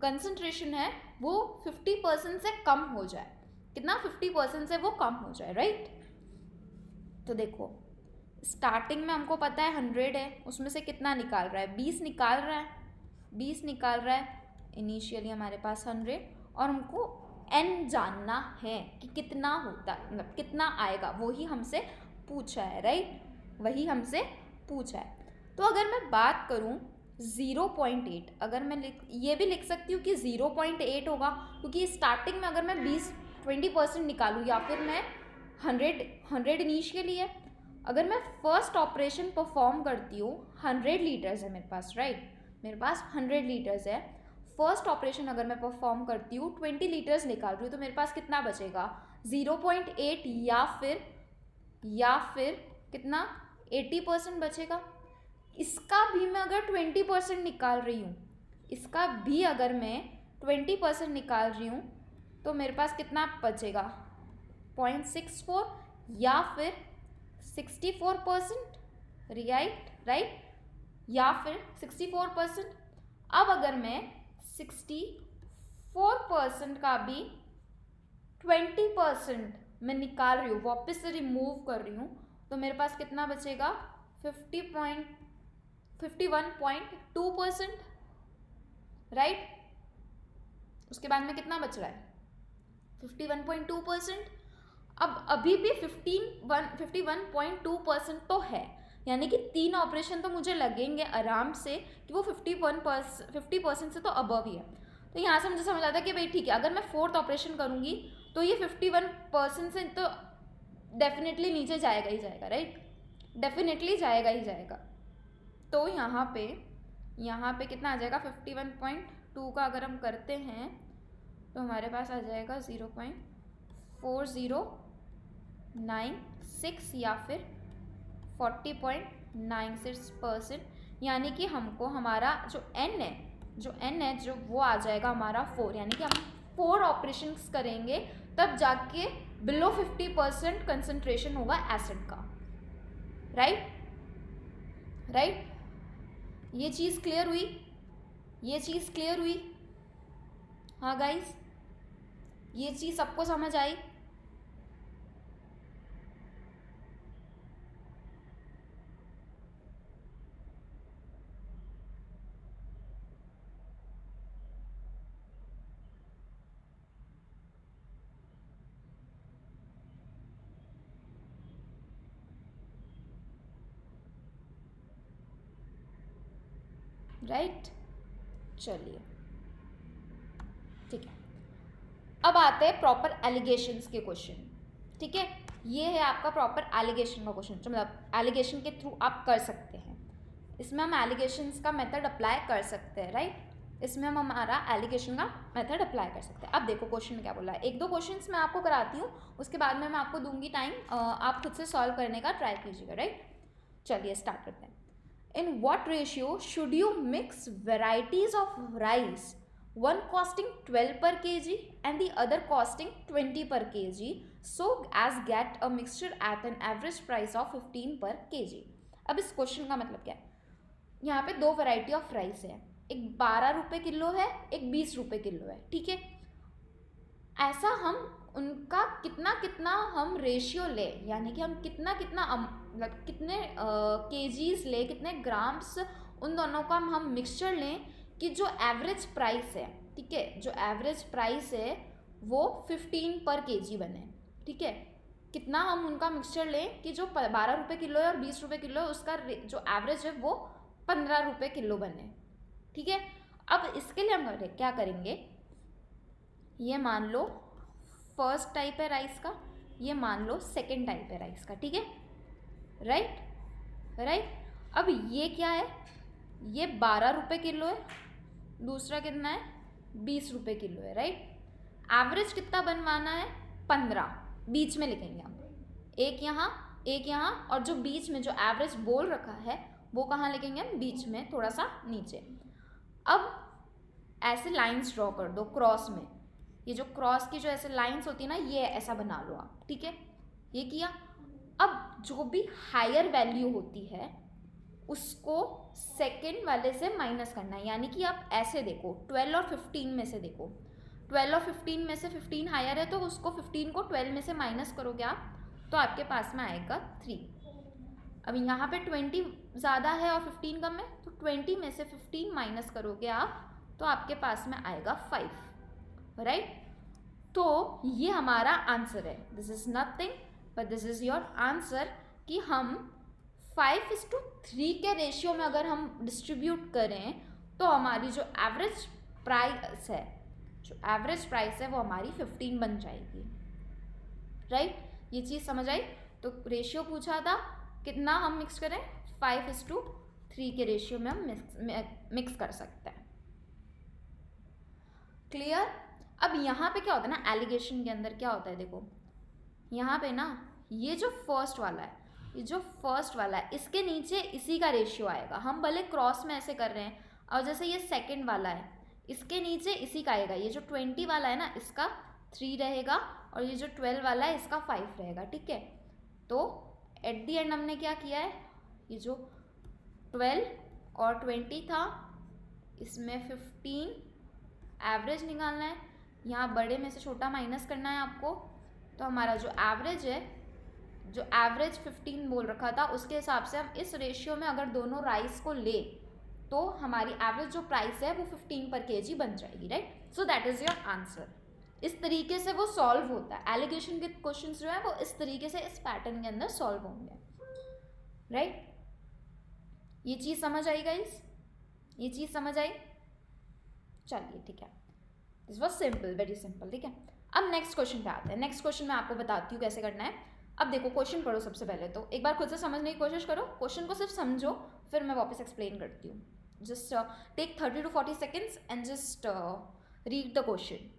कंसंट्रेशन है वो 50% से कम हो जाए। कितना? 50% से वो कम हो जाए, राइट? तो देखो स्टार्टिंग में हमको पता है 100 है, उसमें से कितना निकाल रहा है? 20 निकाल रहा है, 20 निकाल रहा है इनिशियली हमारे पास 100, और हमको n जानना है कि कितना होता, मतलब कितना आएगा, वही हमसे पूछा है, राइट? वही हमसे पूछा है। तो अगर मैं बात करूं 0.8, अगर मैं ये भी लिख सकती हूँ कि 0.8 होगा, क्योंकि स्टार्टिंग में अगर मैं 20% निकालूँ या फिर मैं 100 इनिशियली है, अगर मैं फर्स्ट ऑपरेशन परफॉर्म करती हूँ 100 लीटर्स है मेरे पास, राइट? मेरे पास 100 लीटर्स है। फर्स्ट ऑपरेशन अगर मैं परफॉर्म करती हूँ 20 लीटर्स निकाल रही हूँ, तो मेरे पास कितना बचेगा? 0.8 या फिर कितना? 80% बचेगा। इसका भी मैं अगर 20% निकाल रही हूँ, इसका भी अगर मैं 20% निकाल रही हूँ, तो मेरे पास कितना बचेगा? 0.64 या फिर 64%, राइट? या फिर 64%। अब अगर मैं 64% का भी 20% मैं निकाल रही हूँ, वापस से रिमूव कर रही हूँ, तो मेरे पास कितना बचेगा 51.2%, राइट। उसके बाद में कितना बच रहा है 51.2%। अब अभी भी 51.2% तो है, यानी कि 3 ऑपरेशन तो मुझे लगेंगे आराम से कि वो 50% से तो अबव ही है। तो यहाँ से मुझे समझ आता है कि भाई ठीक है, अगर मैं 4th ऑपरेशन करूँगी तो ये 51% से तो डेफिनेटली नीचे जाएगा ही जाएगा, राइट, डेफिनेटली जाएगा ही जाएगा। तो यहाँ पे कितना आ जाएगा 51.2 का अगर हम करते हैं तो हमारे पास आ जाएगा 0.4096 या फिर 40.96%, यानी कि हमको हमारा जो n है जो वो आ जाएगा हमारा 4, यानी कि हम 4 ऑपरेशंस करेंगे तब जाके बिलो 50% कंसंट्रेशन होगा एसिड का, राइट। ये चीज़ क्लियर हुई? हाँ गाइस, ये चीज़ सबको समझ आई? राइट, चलिए ठीक है। अब आते हैं प्रॉपर एलिगेशंस के क्वेश्चन, ठीक है। ये है आपका प्रॉपर एलिगेशन का क्वेश्चन, मतलब एलिगेशन के थ्रू आप कर सकते हैं, इसमें हम एलिगेशंस का मेथड अप्लाई कर सकते हैं, राइट। इसमें हम हमारा एलिगेशन का मेथड अप्लाई कर सकते हैं। अब देखो क्वेश्चन में क्या बोला है, 1-2 क्वेश्चंस मैं आपको कराती हूँ, उसके बाद में मैं आपको दूंगी टाइम, आप खुद से सॉल्व करने का ट्राई कीजिएगा, राइट। चलिए स्टार्ट करते हैं। In what ratio should you mix varieties of rice, one costing 12 per kg and the other costing 20 per kg, so as get a mixture at an average price of 15 per kg? अब इस question का मतलब क्या है, यहाँ पे 2 variety of rice है, एक 12 रुपये किलो है, एक 20 रुपये किलो है, ठीक है। ऐसा हम उनका कितना हम रेशियो ले, यानी कि हम कितना मतलब कितने केजीज ले, कितने ग्राम्स उन दोनों का हम मिक्सचर लें कि जो एवरेज प्राइस है, ठीक है, जो एवरेज प्राइस है वो 15 पर केजी बने, ठीक है। कितना हम उनका मिक्सचर लें कि जो 12 रुपये किलो है और 20 रुपये किलो है, उसका जो एवरेज है वो 15 रुपये किलो बने, ठीक है। अब इसके लिए हम क्या करेंगे, ये मान लो फर्स्ट टाइप है राइस का, ये मान लो सेकंड टाइप है राइस का, ठीक है, राइट। अब ये क्या है, ये 12 रुपये किलो है, दूसरा कितना है 20 रुपये किलो है, राइट। एवरेज कितना बनवाना है 15, बीच में लिखेंगे हम, एक यहाँ और जो बीच में जो एवरेज बोल रखा है वो कहाँ लिखेंगे हम, बीच में थोड़ा सा नीचे। अब ऐसे लाइंस ड्रॉ कर दो क्रॉस में, ये जो क्रॉस की जो ऐसे लाइंस होती है ना, ये ऐसा बना लो आप, ठीक है, ये किया। अब जो भी हायर वैल्यू होती है उसको सेकंड वाले से माइनस करना है, यानी कि आप ऐसे देखो 12 और 15 में से देखो, 12 और 15 में से 15 हायर है तो उसको 15 को 12 में से माइनस करोगे आप तो आपके पास में आएगा 3। अब यहाँ पे 20 ज़्यादा है और 15 कम है तो 20 में से 15 माइनस करोगे आप तो आपके पास में आएगा 5, राइट। तो ये हमारा आंसर है, this is nothing but this is your answer, कि हम 5:3 के रेशियो में अगर हम डिस्ट्रीब्यूट करें तो हमारी जो एवरेज प्राइस है वो हमारी 15 बन जाएगी, राइट। ये चीज़ समझ आई। तो रेशियो पूछा था कितना हम मिक्स करें, 5:3 के रेशियो में हम मिक्स कर सकते हैं, क्लियर। अब यहाँ पे क्या होता है ना, एलिगेशन के अंदर क्या होता है, देखो यहाँ पे ना ये जो फर्स्ट वाला है इसके नीचे इसी का रेशियो आएगा, हम भले क्रॉस में ऐसे कर रहे हैं, और जैसे ये सेकंड वाला है इसके नीचे इसी का आएगा, ये जो 20 वाला है ना इसका 3 रहेगा और ये जो 12 वाला है इसका 5 रहेगा, ठीक है। तो एट दी एंड हमने क्या किया है, ये जो 12 और 20 था, इसमें 15 एवरेज निकालना है, यहाँ बड़े में से छोटा माइनस करना है आपको। तो हमारा जो एवरेज है, जो एवरेज 15 बोल रखा था, उसके हिसाब से हम इस रेशियो में अगर दोनों राइस को ले तो हमारी एवरेज जो प्राइस है वो 15 पर केजी बन जाएगी, right. So that is your answer. इस तरीके से वो सॉल्व होता है, एलिगेशन के क्वेश्चंस जो है वो इस तरीके से इस पैटर्न के अंदर सॉल्व होंगे, राइट। ये चीज़ समझ आई गाइस? ये चीज़ समझ आई? चलिए ठीक है, this was simple, very simple, ठीक है। अब नेक्स्ट क्वेश्चन पे आते हैं। नेक्स्ट क्वेश्चन मैं आपको बताती हूँ कैसे करना है। अब देखो, क्वेश्चन पढ़ो सबसे पहले, तो एक बार खुद से समझने की कोशिश करो, क्वेश्चन को सिर्फ समझो, फिर मैं वापस एक्सप्लेन करती हूँ। Just take 30 to 40 seconds and just read the question.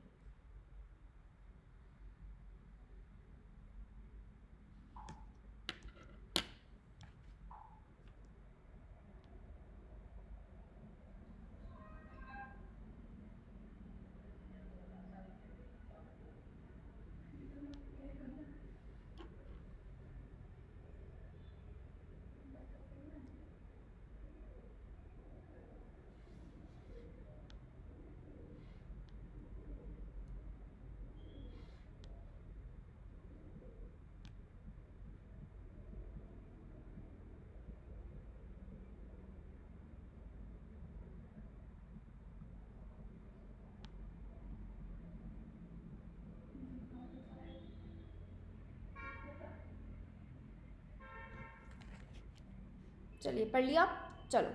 चलिए पढ़ लिया। चलो,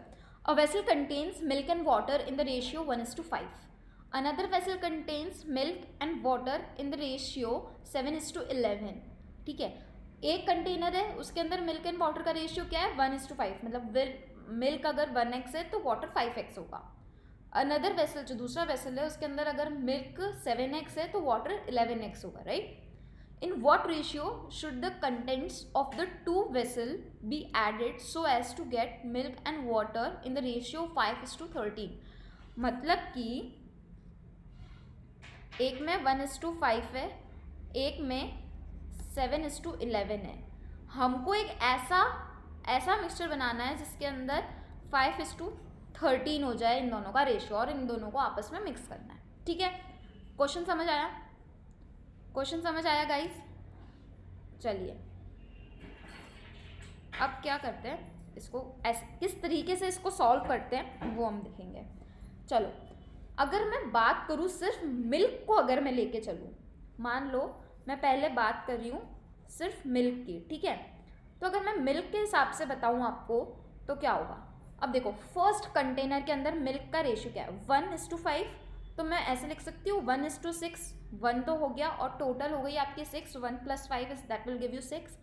अ vessel contains milk and water in the ratio 1:5. Another vessel contains milk and water in the ratio 7:11. ठीक है, एक कंटेनर है, उसके अंदर मिल्क एंड वाटर का रेशियो क्या है? 1:5. मतलब मिल्क अगर 1x है तो वाटर 5x होगा। अनदर वेसल, जो दूसरा वेसल है, उसके अंदर अगर मिल्क 7x है तो वाटर 11x होगा, right. In what ratio should the contents of the two vessel be added so as to get milk and water in the ratio 5:13? मतलब कि एक में 1:5 है, एक में 7:11 है। हमको एक ऐसा मिक्सचर बनाना है जिसके अंदर 5:13 हो जाए इन दोनों का रेशियो, और इन दोनों को आपस में मिक्स करना है, ठीक है। क्वेश्चन समझ आया? क्वेश्चन समझ आया गाइस? चलिए अब क्या करते हैं, इसको किस तरीके से इसको सॉल्व करते हैं वो हम देखेंगे। चलो, अगर मैं बात करूँ सिर्फ मिल्क को, अगर मैं लेके चलूँ, मान लो मैं पहले बात कर रही हूँ सिर्फ मिल्क की, ठीक है। तो अगर मैं मिल्क के हिसाब से बताऊँ आपको तो क्या होगा? अब देखो, फर्स्ट कंटेनर के अंदर मिल्क का रेशियो क्या है? 1:5. तो मैं ऐसे लिख सकती हूँ 1:6. 1 तो हो गया और टोटल हो गई आपकी 6. 1 + 5 is that will give you 6.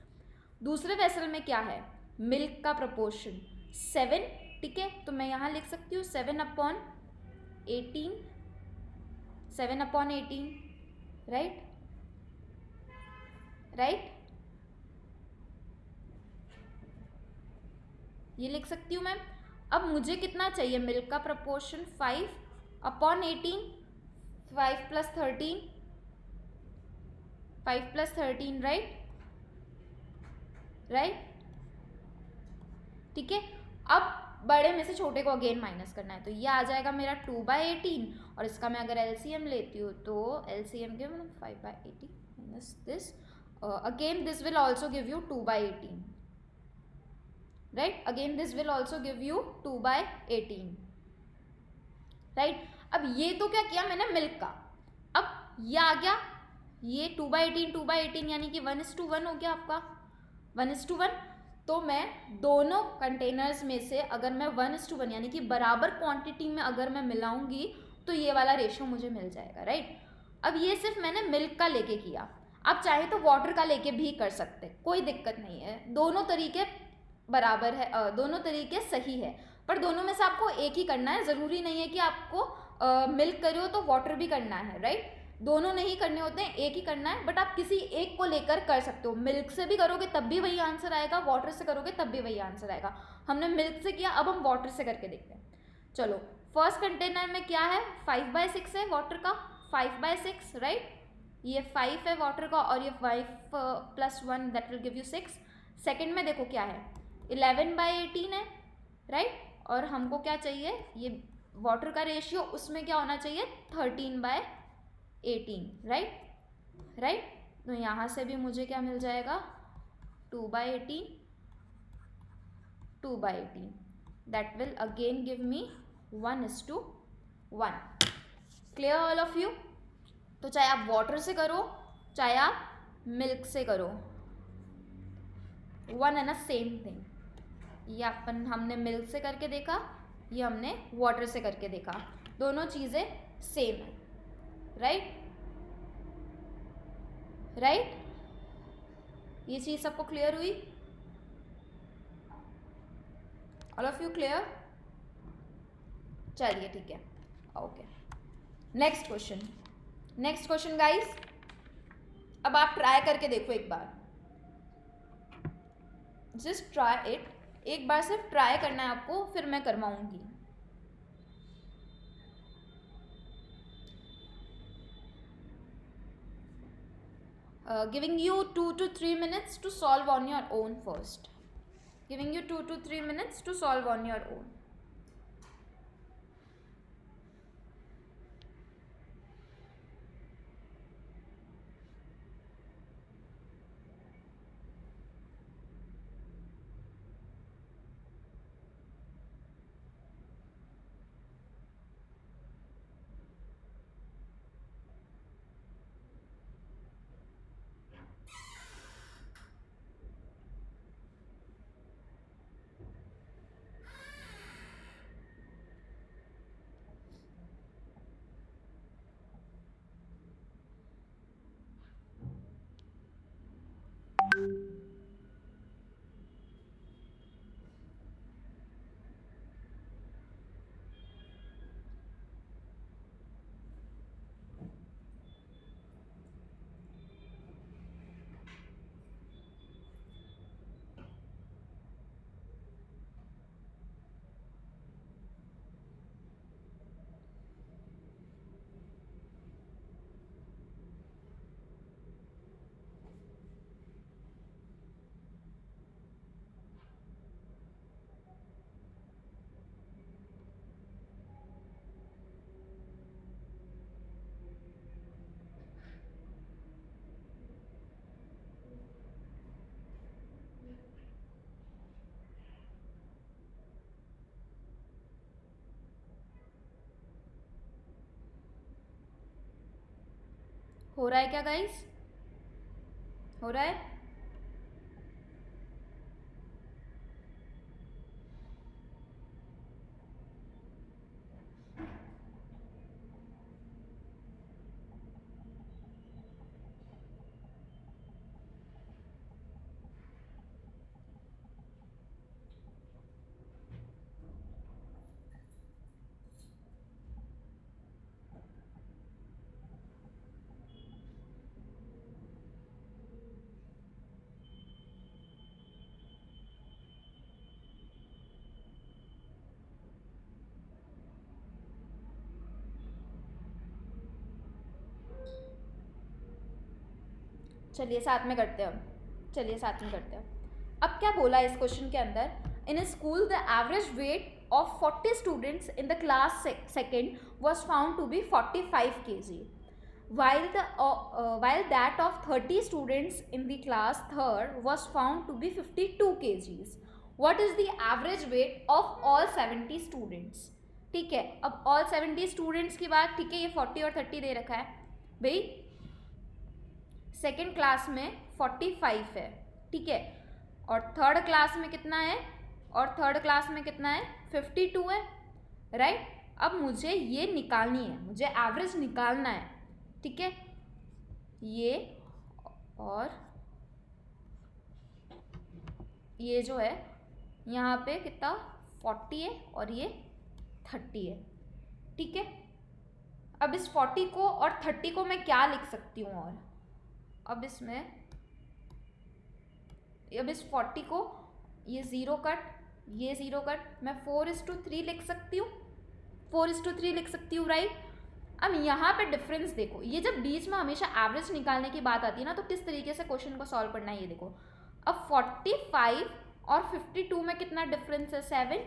दूसरे वेसल में क्या है? मिल्क का प्रपोर्शन 7, ठीक है। तो मैं यहाँ लिख सकती हूँ 7/18. 7/18, राइट, राइट, ये लिख सकती हूँ मैं। अब मुझे कितना चाहिए? मिल्क का प्रपोर्शन 5/18. 5 + 13, 5 + 13, राइट, राइट, ठीक है। अब बड़े में से छोटे को अगेन माइनस करना है, तो ये आ जाएगा मेरा 2/18, और इसका मैं अगर एलसीएम लेती हूँ तो एलसीएम के मतलब 5/18 minus this, again this will also give you 2/18, right. Again this will also give you 2/18, right. अब ये तो क्या किया मैंने मिल्क का, अब ये आ गया, ये 2/18 2/18 यानी कि 1:1 हो गया आपका, 1:1। तो मैं दोनों कंटेनर्स में से अगर मैं 1:1 यानी कि बराबर क्वांटिटी में अगर मैं मिलाऊंगी तो ये वाला रेशियो मुझे मिल जाएगा, राइट। अब ये सिर्फ मैंने मिल्क का लेके किया, आप चाहे तो वाटर का लेके भी कर सकते, कोई दिक्कत नहीं है, दोनों तरीके बराबर है, दोनों तरीके सही है, पर दोनों में से आपको एक ही करना है। ज़रूरी नहीं है कि आपको मिल्क करे हो तो वाटर भी करना है, राइट। दोनों नहीं करने होते हैं, एक ही करना है, बट आप किसी एक को लेकर कर सकते हो। मिल्क से भी करोगे तब भी वही आंसर आएगा, वाटर से करोगे तब भी वही आंसर आएगा। हमने मिल्क से किया, अब हम वाटर से करके देखते हैं। चलो, फर्स्ट कंटेनर में क्या है? 5/6 है वाटर का, 5/6, राइट। ये 5 है वाटर का और ये 5 + 1 that will give you 6। Second में देखो क्या है, 11/18 है, राइट, और हमको क्या चाहिए, ये वाटर का रेशियो उसमें क्या होना चाहिए 13/18, राइट। तो यहाँ से भी मुझे क्या मिल जाएगा 2/18, 2/18, that will again give me 1:1। Clear all of you. तो चाहे आप वाटर से करो चाहे आप मिल्क से करो, वन एंड सेम थिंग। ये हमने मिल्क से करके देखा, ये हमने वाटर से करके देखा, दोनों चीज़ें सेम है, राइट। ये चीज़ सबको क्लियर हुई? All of you clear? चलिए ठीक है, ओके। नेक्स्ट क्वेश्चन गाइस, अब आप ट्राई करके देखो एक बार, जस्ट ट्राई इट, एक बार सिर्फ ट्राई करना है आपको, फिर मैं करवाऊंगी। Giving you 2 to 3 minutes to solve on your own first. Giving you 2 to 3 minutes to solve on your own. हो रहा है क्या गाइस? हो रहा है? चलिए साथ में करते हैं। अब क्या बोला इस क्वेश्चन के अंदर, in school the average weight of 40 students in the class second was found to be 45 kg, while that of 30 students in the class third was found to be 52 kgs. What is the average weight of all 70 students? ठीक है, अब all 70 students की बात, ठीक है, ये 40 और 30 दे रखा है भाई, सेकेंड क्लास में 45 है, ठीक है, और थर्ड क्लास में कितना है, 52 है, राइट। अब मुझे ये निकालनी है, मुझे एवरेज निकालना है, ठीक है, ये और ये जो है यहाँ पे कितना 40 है और ये 30 है, ठीक है। अब इस 40 को और 30 को मैं क्या लिख सकती हूँ, और अब इस 40 को ये ज़ीरो कट मैं 4:3 लिख सकती हूँ, 4:3 लिख सकती हूँ, राइट। अब यहाँ पे डिफरेंस देखो, ये जब बीच में हमेशा एवरेज निकालने की बात आती है ना, तो किस तरीके से क्वेश्चन को सॉल्व करना है ये देखो। अब 45 और 52 में कितना डिफरेंस है, 7,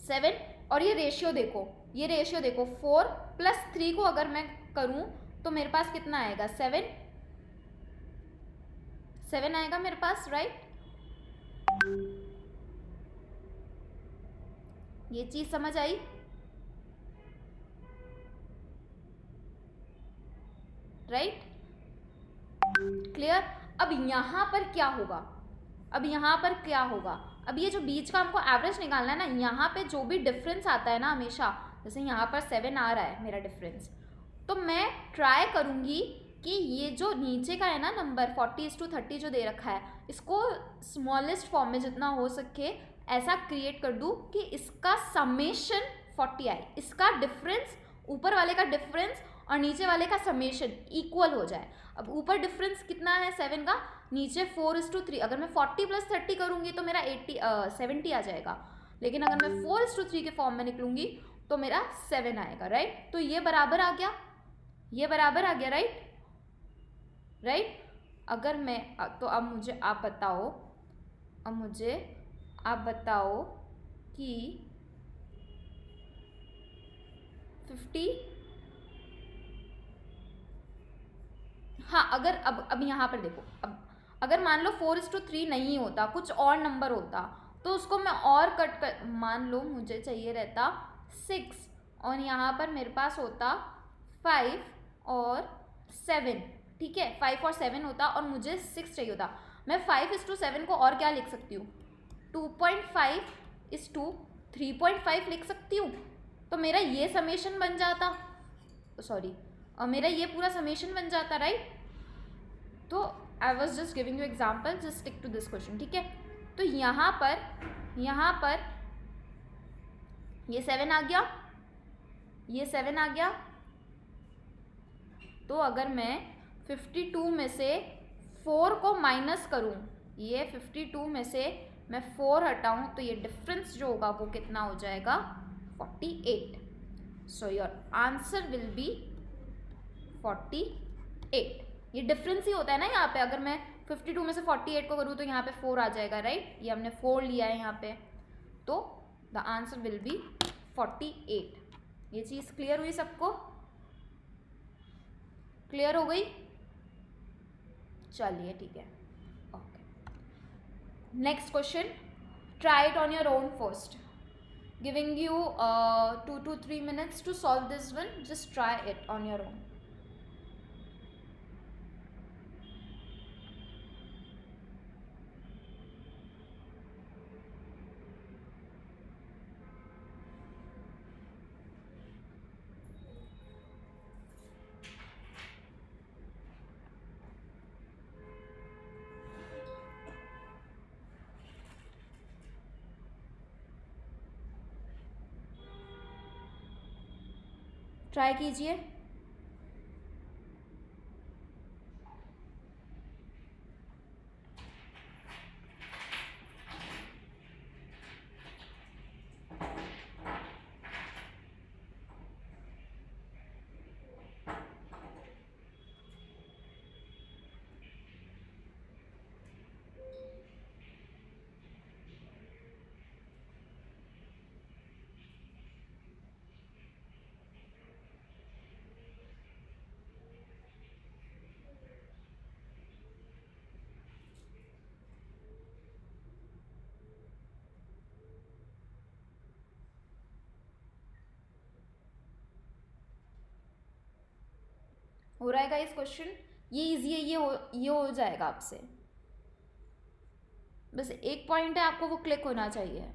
7 और ये रेशियो देखो, ये रेशियो देखो 4 + 3 को अगर मैं करूं तो मेरे पास कितना आएगा 7 आएगा मेरे पास, राइट। ये चीज समझ आई? Right, clear. अब यहाँ पर क्या होगा, अब यहाँ पर क्या होगा, अब ये जो बीच का हमको एवरेज निकालना है ना, यहाँ पे जो भी डिफरेंस आता है ना हमेशा, जैसे यहाँ पर 7 आ रहा है मेरा डिफरेंस, तो मैं ट्राई करूँगी कि ये जो नीचे का है ना नंबर 40:30 जो दे रखा है, इसको स्मॉलेस्ट फॉर्म में जितना हो सके ऐसा क्रिएट कर दूँ कि इसका समेशन 40 आए, इसका डिफरेंस, ऊपर वाले का डिफरेंस और नीचे वाले का समेशन इक्वल हो जाए। अब ऊपर डिफरेंस कितना है 7 का, नीचे 4:3, अगर मैं 40 + 30 करूँगी तो मेरा 70 आ जाएगा, लेकिन अगर मैं 4:3 के फॉर्म में निकलूँगी तो मेरा 7 आएगा, राइट। तो ये बराबर आ गया, ये बराबर आ गया, राइट, राइट। अगर मैं तो अब मुझे आप बताओ, अब मुझे आप बताओ कि 50, हाँ, अगर अब यहाँ पर देखो, अब अगर मान लो 4:3 नहीं होता, कुछ और नंबर होता, तो उसको मैं और कट कर, मान लो मुझे चाहिए रहता 6 और यहाँ पर मेरे पास होता 5 और 7, ठीक है, 5 और 7 होता और मुझे 6 चाहिए होता। मैं 5:7 को और क्या लिख सकती हूँ, 2.5:3.5 लिख सकती हूँ, तो मेरा ये समेशन बन जाता, सॉरी, मेरा ये पूरा समेशन बन जाता, राइट। तो I was just giving you example, just stick to this question, ठीक है। तो यहाँ पर ये 7 आ गया, ये 7 आ गया, तो अगर मैं 52 में से 4 को माइनस करूँ, ये 52 में से मैं 4 हटाऊँ तो ये डिफरेंस जो होगा वो कितना हो जाएगा 48। So your answer will be 48। ये डिफरेंस ही होता है ना यहाँ पे, अगर मैं 52 में से 48 को करूँ तो यहाँ पे 4 आ जाएगा, राइट। ये हमने 4 लिया है यहाँ पे, तो द आंसर विल बी 48। ये चीज़ क्लियर हुई सबको? क्लियर हो गई? चलिए ठीक है, okay. Next question, try it on your own first, giving you 2 to 3 minutes to solve this one. Just try it on your own. Try कीजिए। हो रहा है गाइस क्वेश्चन? ये इजी है, ये हो जाएगा आपसे, बस एक पॉइंट है, आपको वो क्लिक होना चाहिए।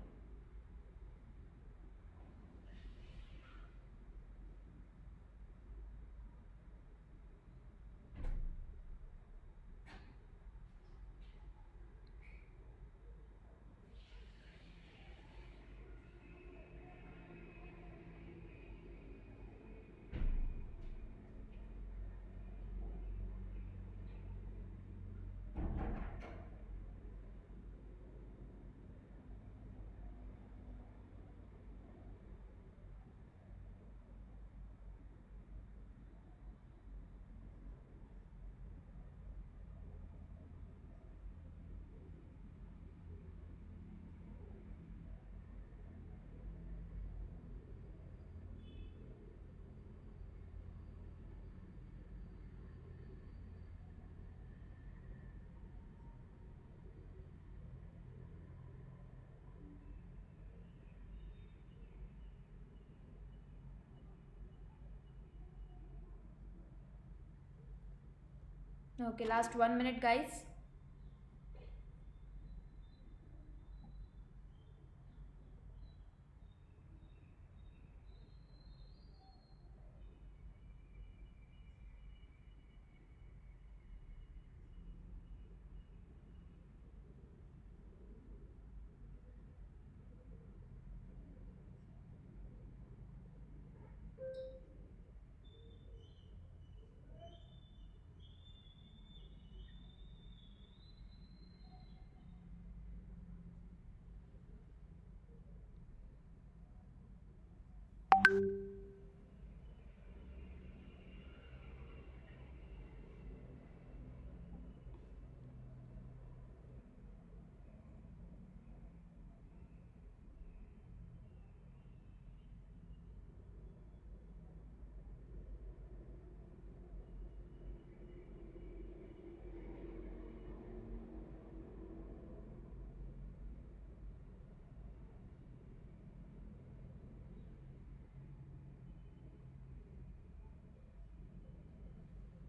Okay, last 1 minute, guys.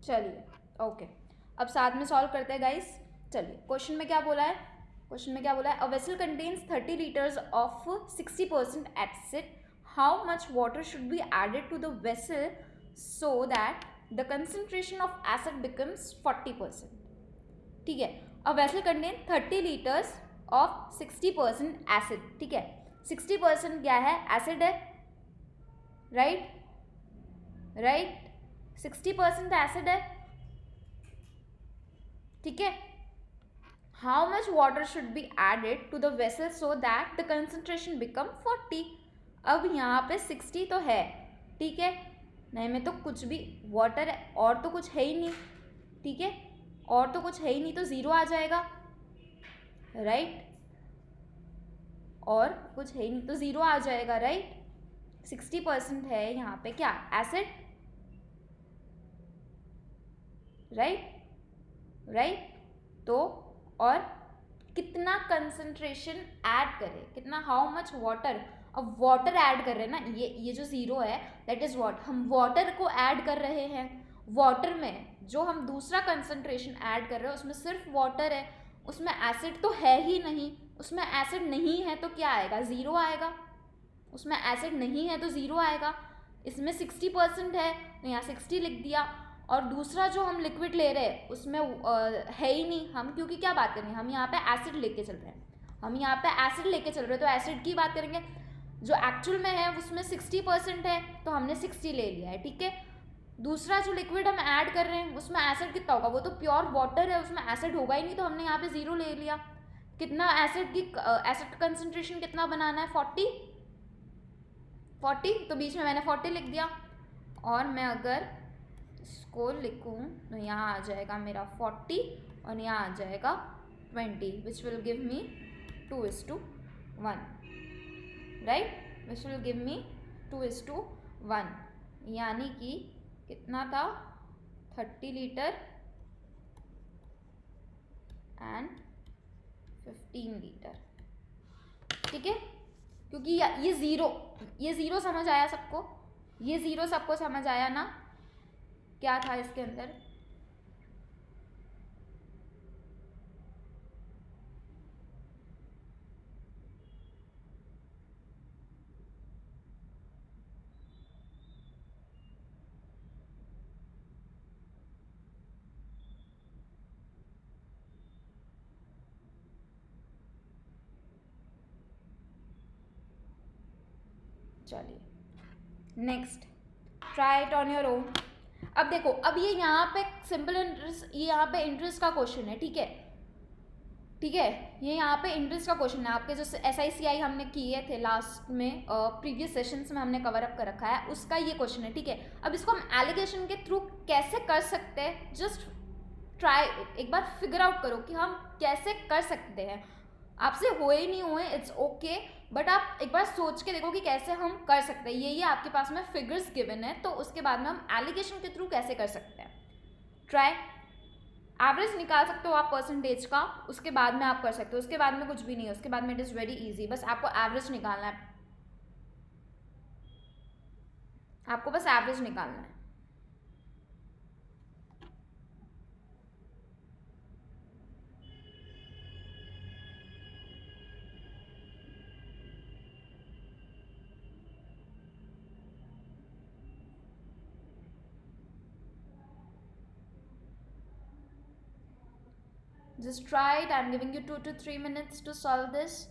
चलिए, ओके, अब साथ में सॉल्व करते हैं गाइस। चलिए, क्वेश्चन में क्या बोला है? क्वेश्चन में क्या बोला है? A vessel contains 30 litres of 60% acid, how much water should be added to the vessel so that the concentration of acid becomes 40%? ठीक है, a vessel contain 30 litres of 60% acid. ठीक है, 60% क्या है? एसिड है, राइट? 60% एसिड है, ठीक है। How much water should be added to the vessel so that the concentration become 40? अब यहाँ पे 60 तो है, ठीक है, नहीं में तो कुछ भी वाटर है और तो कुछ है ही नहीं, ठीक है, और तो कुछ है ही नहीं, तो 0 आ जाएगा, राइट? और कुछ है ही नहीं तो 0 आ जाएगा, राइट? 60% है यहाँ पे क्या? Acid, right? तो और कितना कंसंट्रेशन ऐड करें, कितना, हाउ मच वाटर? अब वाटर ऐड कर रहे हैं ना, ये जो 0 है दैट इज व्हाट, हम वाटर को ऐड कर रहे हैं। वाटर में जो हम दूसरा कंसंट्रेशन ऐड कर रहे हैं उसमें सिर्फ वाटर है, उसमें एसिड तो है ही नहीं। उसमें एसिड नहीं है तो क्या आएगा? 0 आएगा। उसमें एसिड नहीं है तो 0 आएगा। इसमें 60% है तो यहाँ 60 लिख दिया। और दूसरा जो हम लिक्विड ले रहे हैं उसमें है ही नहीं, हम क्योंकि क्या बात करेंगे, हम यहाँ पे एसिड लेके चल रहे हैं, हम यहाँ पे एसिड लेके चल रहे हैं तो एसिड की बात करेंगे। जो एक्चुअल में है उसमें 60% है तो हमने 60 ले लिया है, ठीक है। दूसरा जो लिक्विड हम ऐड कर रहे हैं उसमें एसिड कितना होगा? वो तो प्योर वाटर है, उसमें एसिड होगा ही नहीं, तो हमने यहाँ पे 0 ले लिया। कितना एसिड की एसिड कंसंट्रेशन कितना बनाना है? 40, तो बीच में मैंने 40 लिख दिया। और मैं अगर इसको लिखूँ तो यहाँ आ जाएगा मेरा 40 और यहाँ आ जाएगा 20, which will give me 2:1, right? Which will give मी 2:1, यानी कि कितना था? 30 लीटर एंड 15 लीटर, ठीक है। क्योंकि ये ज़ीरो समझ आया सबको? ये 0 सबको समझ आया ना? क्या था इसके अंदर? चलिए next, try it on your own. अब देखो, अब ये यहाँ पे सिंपल इंटरेस्ट, ये यहाँ पे इंटरेस्ट का क्वेश्चन है, ठीक है, ठीक है। ये यहाँ पे इंटरेस्ट का क्वेश्चन है। आपके जो SICI हमने किए थे लास्ट में, प्रीवियस सेशंस में हमने कवर अप कर रखा है, उसका ये क्वेश्चन है, ठीक है। अब इसको हम एलिगेशन के थ्रू कैसे कर सकते हैं, जस्ट ट्राई, एक बार फिगर आउट करो कि हम कैसे कर सकते हैं। आपसे हुए नहीं हुए इट्स ओके, बट आप एक बार सोच के देखो कि कैसे हम कर सकते हैं। ये आपके पास में फिगर्स गिवन है, तो उसके बाद में हम एलिगेशन के थ्रू कैसे कर सकते हैं। ट्राई, एवरेज निकाल सकते हो आप परसेंटेज का, उसके बाद में आप कर सकते हो, उसके बाद में कुछ भी नहीं है, उसके बाद में इट इज़ वेरी इजी। बस आपको एवरेज निकालना है, आपको बस एवरेज निकालना है। Just try it. I'm giving you 2 to 3 minutes to solve this.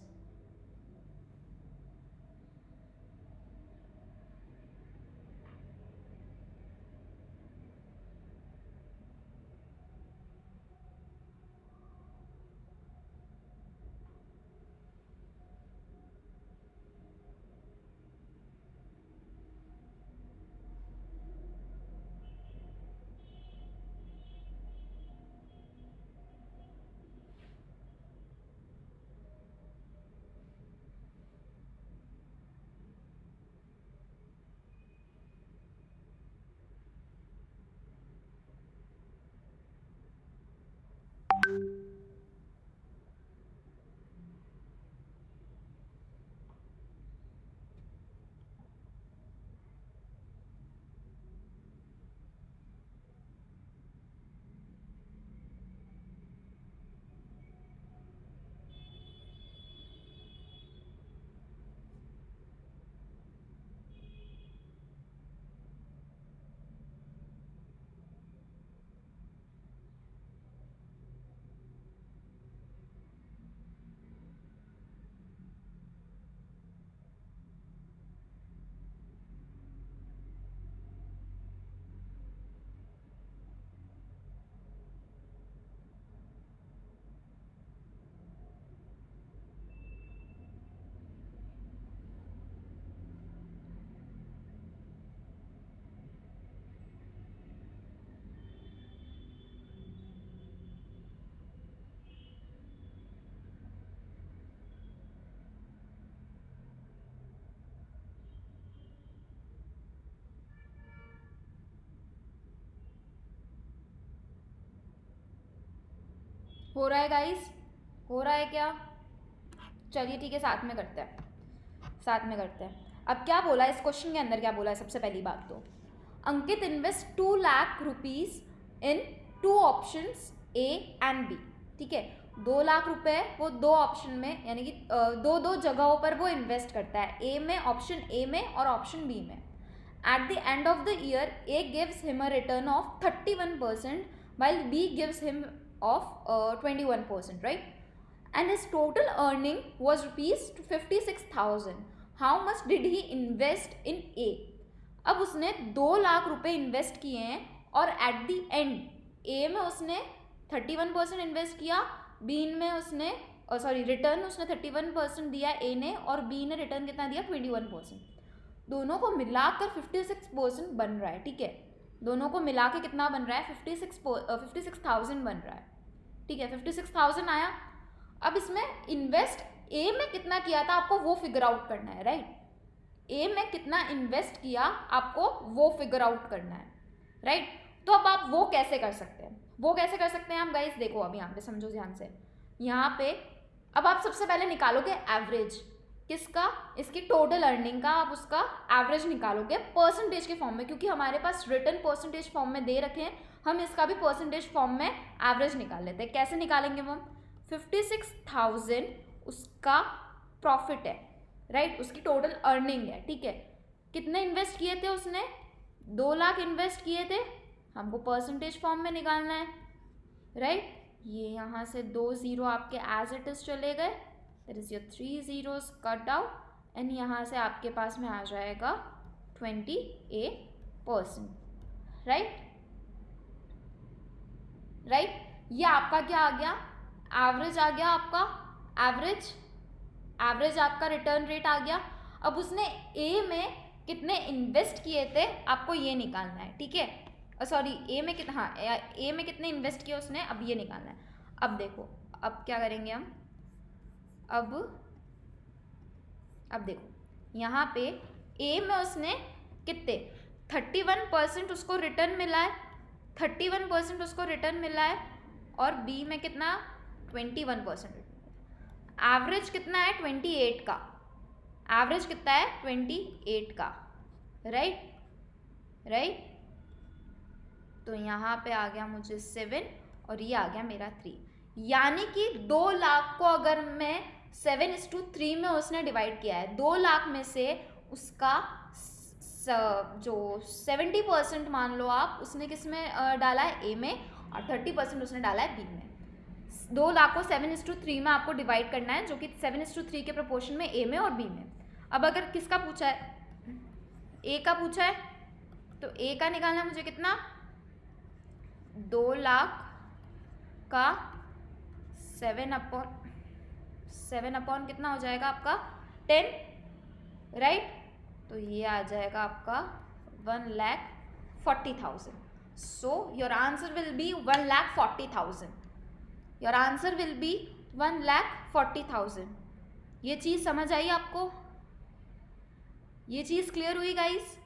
हो रहा है गाइस? हो रहा है क्या? चलिए ठीक है, साथ में करते हैं। अब क्या बोला इस क्वेश्चन के अंदर, क्या बोला है? सबसे पहली बात तो Ankit invest 2 lakh rupees in 2 options A and B. ठीक है, 2 लाख रुपए वो 2 ऑप्शन में, यानी कि दो जगहों पर वो इन्वेस्ट करता है, ए में, ऑप्शन ए में और ऑप्शन बी में। At the end of the year A gives him a return of 31% while B gives him of 21%, right? And his total earning was rupees 56,000. How much did he invest in A? अब उसने 2 लाख रुपए invest किए हैं और at the end ए में उसने 31% invest किया, B में उसने रिटर्न उसने 31% दिया ए ने, और बी ने रिटर्न कितना दिया? 21%। दोनों को मिलाकर 56% बन रहा है। ठीक है, दोनों को मिला के कितना बन रहा है? 56,000 बन रहा है। ठीक है, 56,000 आया। अब इसमें इन्वेस्ट ए में कितना किया था आपको वो फिगर आउट करना है, राइट? ए में कितना इन्वेस्ट किया आपको वो फिगर आउट करना है, राइट? तो अब आप वो कैसे कर सकते हैं? आप गाइस देखो, अब यहाँ पे समझो ध्यान से। यहाँ पे अब आप सबसे पहले निकालोगे एवरेज किसका? इसकी टोटल अर्निंग का आप उसका एवरेज निकालोगे परसेंटेज के फॉर्म में, क्योंकि हमारे पास रिटर्न परसेंटेज फॉर्म में दे रखे हैं, हम इसका भी परसेंटेज फॉर्म में एवरेज निकाल लेते हैं। कैसे निकालेंगे वो? 56,000 उसका प्रॉफिट है, राइट? उसकी टोटल अर्निंग है। ठीक है, कितने इन्वेस्ट किए थे उसने? 2 लाख इन्वेस्ट किए थे, हमको परसेंटेज फॉर्म में निकालना है, राइट? ये यहाँ से 2 0 आपके एज इट इज चले गए, that is your 3 zeros cut out, and यहाँ से आपके पास में आ जाएगा 28%, राइट? ये आपका क्या आ गया? एवरेज आ गया आपका, एवरेज आपका रिटर्न रेट आ गया। अब उसने ए में कितने इन्वेस्ट किए थे आपको ये निकालना है। ठीक है, सॉरी, ए में कितना, हाँ, ए में कितने इन्वेस्ट किए उसने, अब ये निकालना है। अब देखो, अब क्या करेंगे हम? अब देखो यहाँ पे ए में उसने कितने 31% उसको रिटर्न मिला है, 31% उसको रिटर्न मिला है, और बी में कितना? 21%। एवरेज कितना है? 28 का। एवरेज कितना है? 28 का, राइट? तो यहाँ पे आ गया मुझे 7 और ये आ गया मेरा 3, यानी कि 2 लाख को अगर मैं 7:3 में उसने डिवाइड किया है, 2 लाख में से उसका जो 70% मान लो आप, उसने किस में डाला है? ए में, और 30% उसने डाला है बी में। 2 लाख को 7:3 में आपको डिवाइड करना है, जो कि 7:3 के प्रोपोर्शन में ए में और बी में। अब अगर किसका पूछा है, ए का पूछा है, तो ए का निकालना है मुझे कितना, 2 लाख का 7 अपॉन कितना हो जाएगा आपका 10, राइट। तो ये आ जाएगा आपका 1,40,000। So your answer will be 1,40,000। Your answer will be 1,40,000। ये चीज़ समझ आई आपको? ये चीज़ क्लियर हुई गाइस?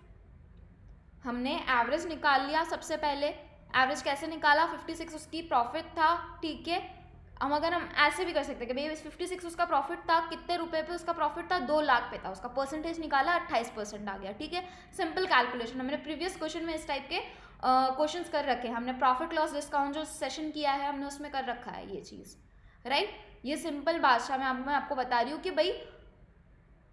हमने एवरेज निकाल लिया सबसे पहले। एवरेज कैसे निकाला, 56 उसकी प्रॉफिट था, ठीक है। हम ऐसे भी कर सकते हैं कि भाई 56 उसका प्रॉफिट था, कितने रुपए पे उसका प्रॉफिट था, 2 लाख पे था, उसका परसेंटेज निकाला, 28% आ गया, ठीक है। Simple calculation. हमने प्रीवियस क्वेश्चन में इस टाइप के क्वेश्चंस कर रखे हैं। हमने प्रॉफिट लॉस डिस्काउंट जो सेशन किया है हमने उसमें कर रखा है ये चीज़, राइट। ये सिंपल भाषा में मैं आपको बता रही हूँ कि भाई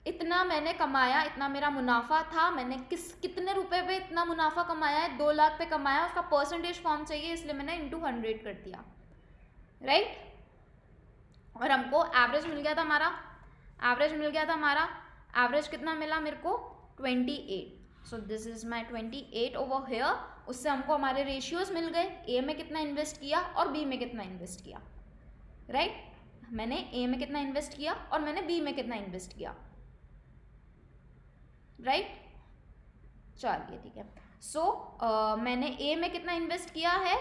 इतना मैंने कमाया, इतना मेरा मुनाफा था, मैंने कितने रुपए पे इतना मुनाफा कमाया है, 2 लाख पे कमाया, उसका परसेंटेज फॉर्म चाहिए, इसलिए मैंने इंटू 100 कर दिया, राइट। और हमको एवरेज मिल गया था हमारा एवरेज कितना मिला मेरे को, 28। सो this is my 28 over here. उससे हमको हमारे रेशियोज मिल गए, ए में कितना इन्वेस्ट किया और बी में कितना इन्वेस्ट किया, राइट। मैंने ए में कितना इन्वेस्ट किया और मैंने बी में कितना इन्वेस्ट किया, राइट। चलिए ठीक है। सो मैंने ए में कितना इन्वेस्ट किया है,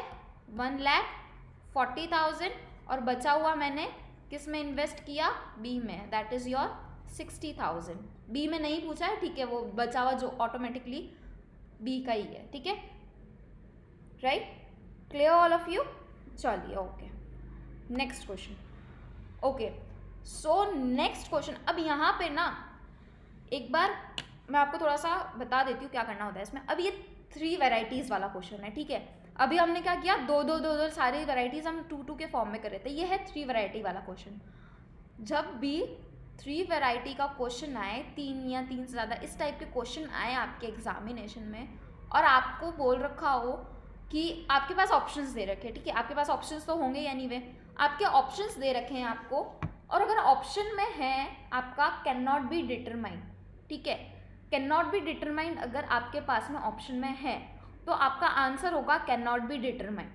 1,40,000, और बचा हुआ मैंने किस में इन्वेस्ट किया, बी में, दैट इज योर 60,000। बी में नहीं पूछा है, ठीक है, वो बचा हुआ जो ऑटोमेटिकली बी का ही है, ठीक है, right. Clear all of you? चलिए okay, next question. Okay, so next question. अब यहाँ पे ना एक बार मैं आपको थोड़ा सा बता देती हूँ क्या करना होता है इसमें। अब ये 3 वेराइटीज़ वाला क्वेश्चन है, ठीक है। अभी हमने क्या किया, दो सारी वेराइटीज़ हम 2 के फॉर्म में कर रहे थे। ये है 3 वेराइटी वाला क्वेश्चन। जब भी 3 वेराइटी का क्वेश्चन आए, 3 या 3 से ज़्यादा इस टाइप के क्वेश्चन आए आपके एग्जामिनेशन में, और आपको बोल रखा हो कि आपके पास ऑप्शंस दे रखे हैं, ठीक है, आपके पास ऑप्शंस तो होंगे या नहीं, वे आपके ऑप्शंस दे रखे हैं आपको, और अगर ऑप्शन में है आपका कैन नॉट बी डिटरमाइंड, ठीक है, कैन नॉट बी डिटरमाइंड अगर आपके पास में ऑप्शन में है तो आपका आंसर होगा कैन नॉट बी डिटरमाइंड,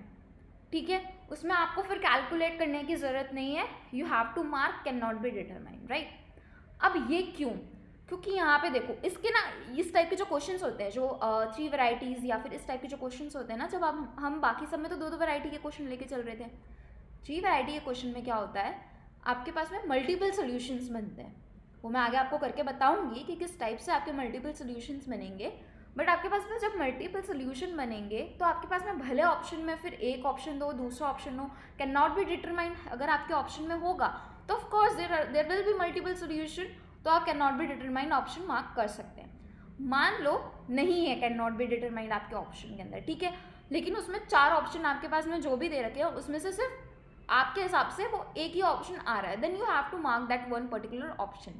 ठीक है। उसमें आपको फिर कैलकुलेट करने की ज़रूरत नहीं है, you have to mark can not be determined, right. अब ये क्यों, क्योंकि यहाँ पे देखो इसके ना इस टाइप के जो क्वेश्चंस होते हैं, जो 3 वेराइटीज़ या फिर इस टाइप के जो क्वेश्चंस होते हैं ना, जब हम बाकी सब में तो 2 वेराइटी के क्वेश्चन लेके चल रहे थे, 3 वेराइटी के क्वेश्चन में क्या होता है, आपके पास में मल्टीपल सोल्यूशंस बनते हैं। वो मैं आगे आपको करके बताऊंगी कि किस टाइप से आपके मल्टीपल सोल्यूशंस बनेंगे। बट आपके पास में जब मल्टीपल सोल्यूशन बनेंगे तो आपके पास में भले ऑप्शन में फिर एक ऑप्शन दो, दूसरा ऑप्शन हो, कैन नॉट बी डिटरमाइंड अगर आपके ऑप्शन में होगा तो of course there will be multiple solution, तो आप can not be determined option mark कर सकते हैं। मान लो नहीं है कैन नॉट बी डिटरमाइंड आपके ऑप्शन के अंदर, ठीक है, लेकिन उसमें 4 ऑप्शन आपके पास में जो भी दे रखे हैं उसमें से सिर्फ आपके हिसाब से वो एक ही ऑप्शन आ रहा है, then you have to mark that one particular option,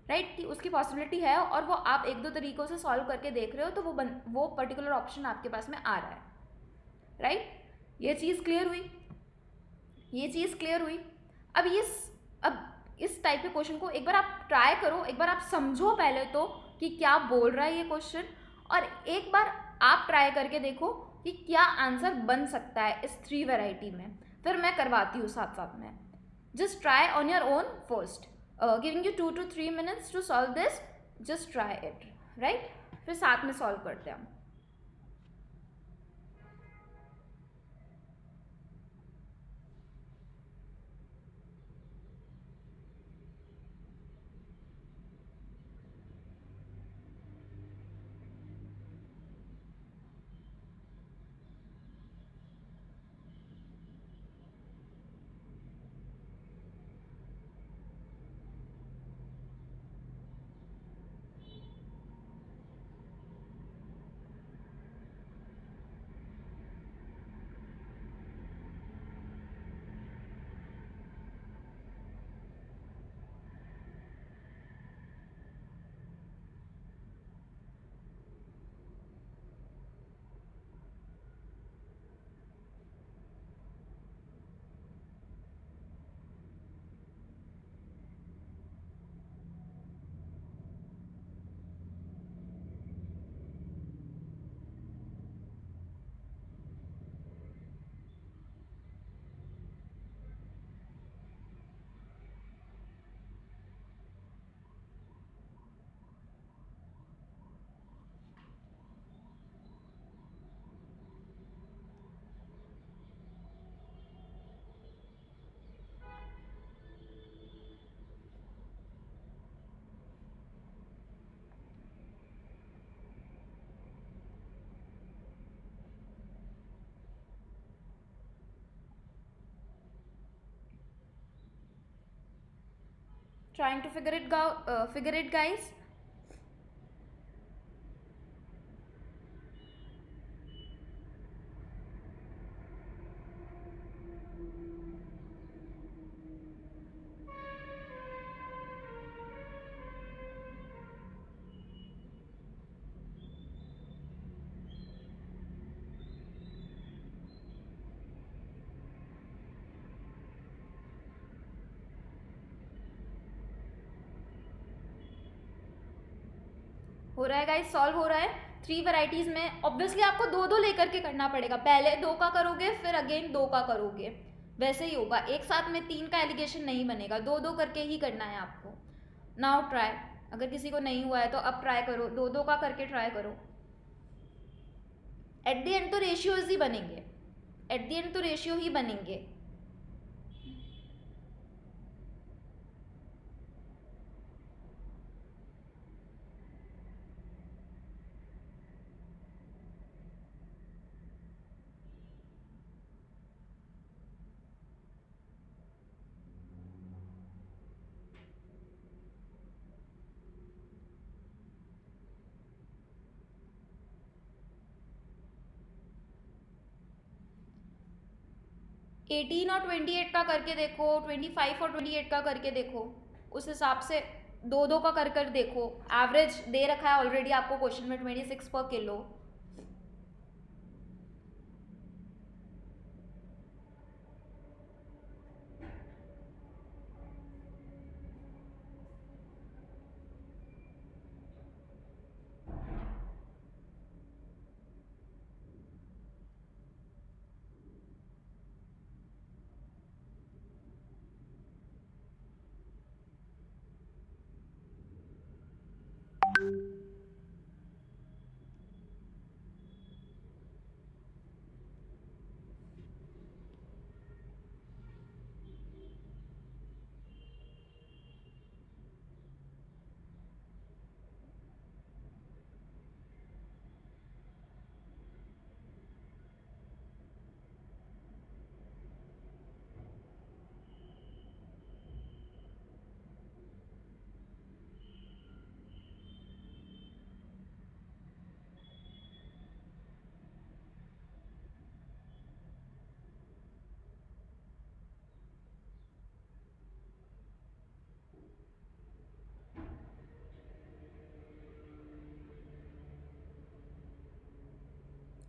right, कि उसकी पॉसिबिलिटी है और वो आप 1-2 तरीकों से सॉल्व करके देख रहे हो तो वो पर्टिकुलर ऑप्शन आपके पास में आ रहा है, राइट। ये चीज़ क्लियर हुई? अब इस टाइप के क्वेश्चन को एक बार आप ट्राई करो, एक बार आप समझो पहले तो कि क्या बोल रहा है ये क्वेश्चन, और एक बार आप ट्राई करके देखो कि क्या आंसर बन सकता है इस 3 वेराइटी में। फिर मैं करवाती हूँ साथ साथ में। Just try on your own first, giving you 2 to 3 minutes to solve this, just try it, right। फिर साथ में सॉल्व करते हैं हम। trying to figure it guys? हो रहा है गाइस, सॉल्व हो रहा है। 3 वैरायटीज में ऑब्वियसली आपको 2-2 लेकर के करना पड़ेगा, पहले 2 का करोगे फिर अगेन 2 का करोगे, वैसे ही होगा। एक साथ में 3 का एलिगेशन नहीं बनेगा, 2-2 करके ही करना है आपको। नाउ ट्राई, अगर किसी को नहीं हुआ है तो अब ट्राई करो, 2-2 का करके ट्राई करो। एट द एंड तो रेशियोज ही बनेंगे, एट द एंड तो रेशियो ही बनेंगे। एटीन और 28 का करके देखो, 25 और 28 का करके देखो, उस हिसाब से 2-2 का कर देखो। एवरेज दे रखा है ऑलरेडी आपको क्वेश्चन में 26 पर किलो।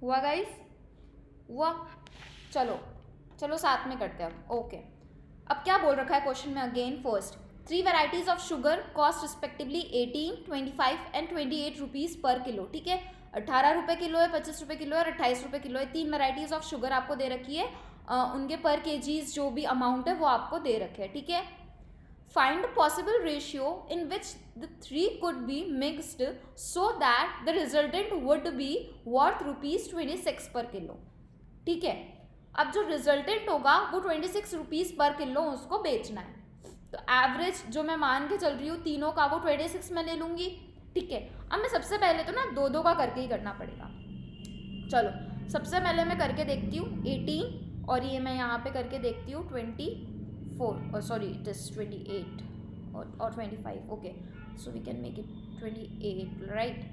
हुआ गाइस? हुआ? चलो चलो साथ में करते हैं ओके। अब क्या बोल रखा है क्वेश्चन में? Again first, 3 varieties of sugar cost respectively 18, 25 and 28 rupees पर किलो। ठीक है, 18 रुपये किलो है, 25 रुपये किलो है और 28 रुपये किलो है। 3 वेराइटीज ऑफ शुगर आपको दे रखी है, उनके पर केजीज जो भी अमाउंट है वो आपको दे रखे हैं। ठीक है, find possible ratio in which the 3 could be mixed so that the resultant would be worth ₹26 per kilo। ठीक है, अब जो रिजल्टेंट होगा वो 26 रुपीज़ पर किलो उसको बेचना है। तो एवरेज जो मैं मान के चल रही हूँ तीनों का वो 26 में ले लूँगी। ठीक है, अब मैं सबसे पहले तो ना 2-2 का करके ही करना पड़ेगा। चलो सबसे पहले मैं करके देखती हूँ 18 और ये मैं यहाँ पे करके देखती हूँ 24 सॉरी इट इज 28 और 25। Okay, so we can make it 28 right.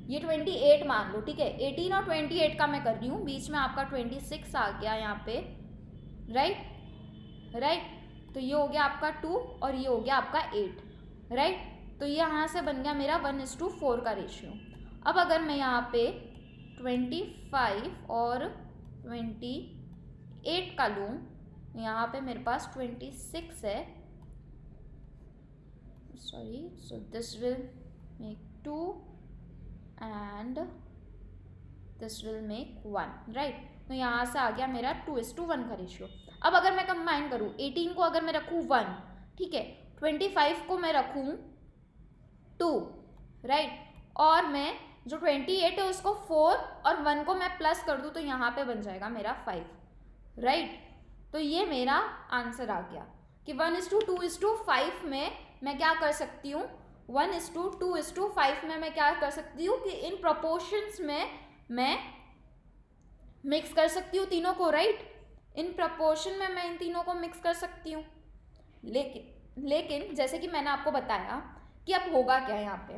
ये 28 मान लो। ठीक है, 18 और 28 का मैं कर रही हूँ, बीच में आपका 26 आ गया यहाँ पे, राइट। तो ये हो गया आपका 2 और ये हो गया आपका 8, राइट। तो ये यहाँ से बन गया मेरा 1:4 का रेशियो। अब अगर मैं यहाँ पे 25 और 28 का लूँ, यहाँ पे मेरे पास 26 है, sorry, so this will make 2 and this will make 1, right. तो यहाँ से आ गया मेरा 2:1 का रेशियो। अब अगर मैं कंबाइन करूँ, 18 को अगर मैं रखूँ 1, ठीक है, 25 को मैं रखूँ 2, राइट, और मैं जो 28 है उसको 4 और 1 को मैं प्लस कर दूँ तो यहाँ पे बन जाएगा मेरा 5, राइट। तो ये मेरा आंसर आ गया कि 1:2:5 में मैं क्या कर सकती हूँ, 1:2:5 में मैं क्या कर सकती हूँ कि इन प्रोपोर्शंस में मैं मिक्स कर सकती हूँ तीनों को, राइट। इन प्रोपोर्शन में मैं इन तीनों को मिक्स कर सकती हूँ। लेकिन लेकिन जैसे कि मैंने आपको बताया कि अब होगा क्या यहाँ पे,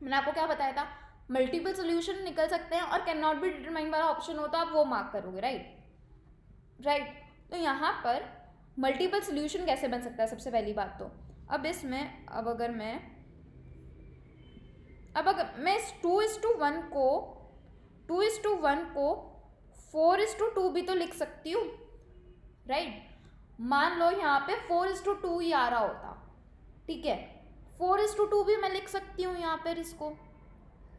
मैंने आपको क्या बताया था, मल्टीपल सोल्यूशन निकल सकते हैं और कैन नॉट बी डिटरमाइंड वाला ऑप्शन होता है, आप वो मार्क करोगे, राइट। तो यहाँ पर मल्टीपल सोल्यूशन कैसे बन सकता है, सबसे पहली बात तो अब इसमें अगर मैं इस 2:1 को 4:2 भी तो लिख सकती हूँ, राइट। मान लो यहाँ पे 4:2 ही आ रहा होता, ठीक है, 4:2 भी मैं लिख सकती हूँ यहाँ पर, इसको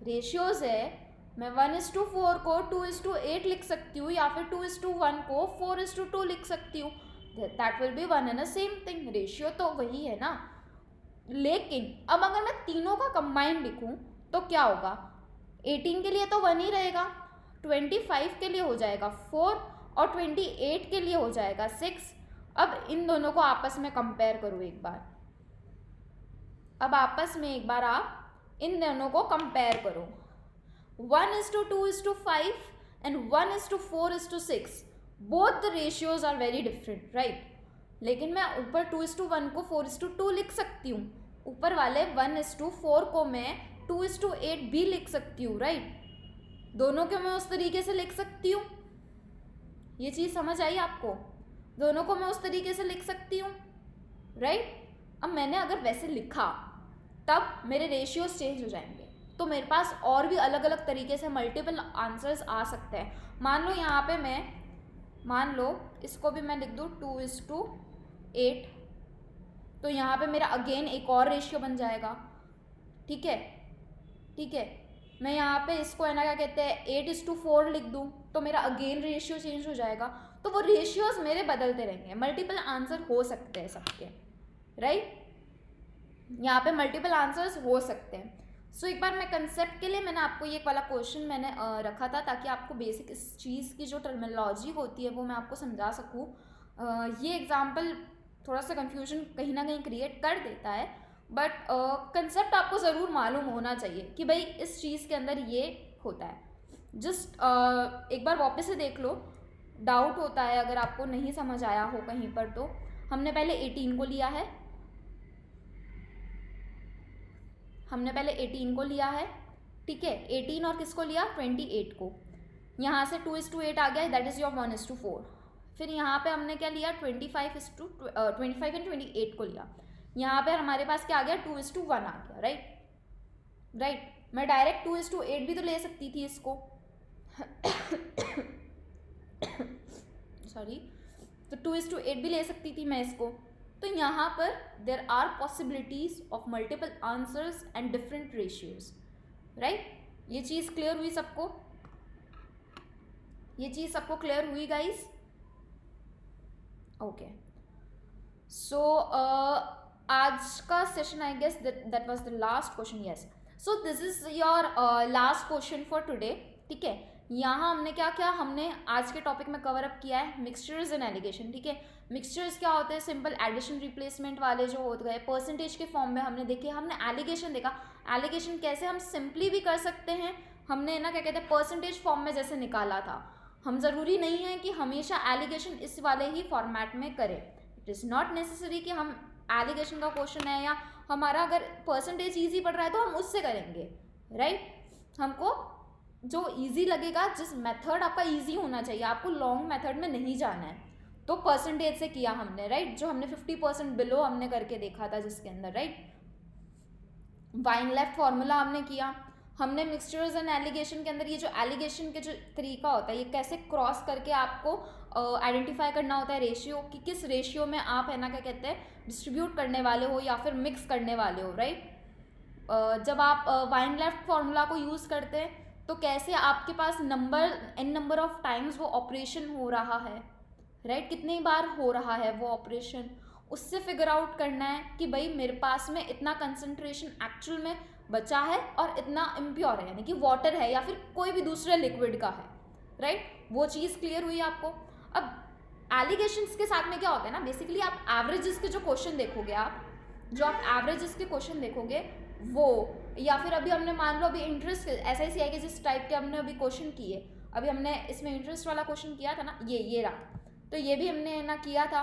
रेशियोज है, मैं 1:4 को 2:8 लिख सकती हूँ, या फिर 2:1 को 4:2 लिख सकती हूँ, that will be one and the same thing, ratio तो वही है ना। लेकिन अब अगर मैं तीनों का कंबाइंड लिखूं तो क्या होगा, 18 के लिए तो 1 ही रहेगा, 25 के लिए हो जाएगा 4 और 28 के लिए हो जाएगा 6। अब इन दोनों को आपस में कंपेयर करो एक बार, अब आपस में एक बार आप इन दोनों को कंपेयर करो, 1:2:5 and 1:4:6, both the ratios are very different, right। लेकिन मैं ऊपर 2:1 को 4:2 लिख सकती हूँ, ऊपर वाले 1:4 को मैं 2:8 भी लिख सकती हूँ, राइट। दोनों को मैं उस तरीके से लिख सकती हूँ, ये चीज़ समझ आई आपको, दोनों को मैं उस तरीके से लिख सकती हूँ, राइट। अब मैंने अगर वैसे लिखा तब मेरे रेशियोज चेंज हो जाएंगे, तो मेरे पास और भी अलग अलग तरीके से मल्टीपल आंसर्स आ सकते हैं। मान लो यहाँ पे मान लो इसको भी मैं लिख दूँ 2:8, तो यहाँ पे मेरा अगेन एक और रेशियो बन जाएगा, ठीक है। मैं यहाँ पे इसको है ना क्या कहते हैं 8:4 लिख दूँ तो मेरा अगेन रेशियो चेंज हो जाएगा, तो वो रेशियोज मेरे बदलते रहेंगे, मल्टीपल आंसर हो सकते हैं सबके, राइट। यहाँ पे मल्टीपल आंसर्स हो सकते हैं। सो एक बार मैं कंसेप्ट के लिए मैंने आपको ये वाला क्वेश्चन मैंने रखा था, ताकि आपको बेसिक इस चीज़ की जो टर्मिनोलॉजी होती है वो मैं आपको समझा सकूँ। ये एग्जांपल थोड़ा सा कंफ्यूजन कहीं ना कहीं क्रिएट कर देता है, बट कंसेप्ट आपको ज़रूर मालूम होना चाहिए कि भाई इस चीज़ के अंदर ये होता है। जस्ट एक बार वापस से देख लो, डाउट होता है अगर आपको नहीं समझ आया हो कहीं पर, तो हमने पहले 18 को लिया है, ठीक है, 18 और किसको लिया 28 को, यहाँ से 2:8 आ गया, दैट इज़ योर 1:4। फिर यहाँ पे हमने क्या लिया 25 एंड 28 को लिया, यहाँ पे हमारे पास क्या आ गया 2:1 आ गया, राइट। मैं डायरेक्ट 2:8 भी तो ले सकती थी इसको सॉरी, तो 2:8 भी ले सकती थी मैं इसको। तो यहाँ पर there are possibilities of multiple answers and different ratios, right. ये चीज़ क्लियर हुई सबको, क्लियर हुई गाइस? ओके, सो आज का session I guess that was the last question, yes. So this is your last question for today, ठीक है। यहाँ हमने क्या किया, हमने आज के टॉपिक में कवर अप किया है मिक्सचर्स एंड एलिगेशन, ठीक है। मिक्सचर्स क्या होते हैं, सिंपल एडिशन रिप्लेसमेंट वाले जो हो गए, परसेंटेज के फॉर्म में हमने देखे, हमने एलिगेशन देखा, एलिगेशन कैसे हम सिंपली भी कर सकते हैं, हमने ना क्या कहते हैं परसेंटेज फॉर्म में जैसे निकाला था। हम ज़रूरी नहीं है कि हमेशा एलिगेशन इस वाले ही फॉर्मेट में करें, इट इज़ नॉट नेसेसरी कि हम एलिगेशन का क्वेश्चन है या हमारा अगर परसेंटेज ईजी पड़ रहा है तो हम उससे करेंगे, राइट। हमको जो इजी लगेगा, जिस मेथड आपका इजी होना चाहिए, आपको लॉन्ग मेथड में नहीं जाना है, तो परसेंटेज से किया हमने, राइट। जो हमने 50% बिलो हमने करके देखा था जिसके अंदर, राइट। वाइन लेफ्ट फॉर्मूला हमने किया, हमने मिक्सचर्स एंड एलिगेशन के अंदर ये जो एलिगेशन के जो तरीका होता है, ये कैसे क्रॉस करके आपको आइडेंटिफाई करना होता है रेशियो, कि किस रेशियो में आप है ना क्या कहते हैं डिस्ट्रीब्यूट करने वाले हो या फिर मिक्स करने वाले हो, राइट। जब आप वाइन लेफ्ट फॉर्मूला को यूज़ करते हैं तो कैसे आपके पास नंबर ऑफ टाइम्स वो ऑपरेशन हो रहा है, राइट, कितनी बार हो रहा है वो ऑपरेशन, उससे फिगर आउट करना है कि भाई मेरे पास में इतना कंसंट्रेशन एक्चुअल में बचा है और इतना इम्प्योर है, यानी कि वाटर है या फिर कोई भी दूसरे लिक्विड का है, राइट। वो चीज़ क्लियर हुई आपको। अब एलिगेशंस के साथ में क्या होता है ना, बेसिकली आप एवरेजेस के जो क्वेश्चन देखोगे, वो, या फिर अभी हमने मान लो अभी इंटरेस्ट SICI के जिस टाइप के हमने अभी क्वेश्चन किए, अभी हमने इसमें इंटरेस्ट वाला क्वेश्चन किया था ना, ये रहा, तो ये भी हमने ना किया था,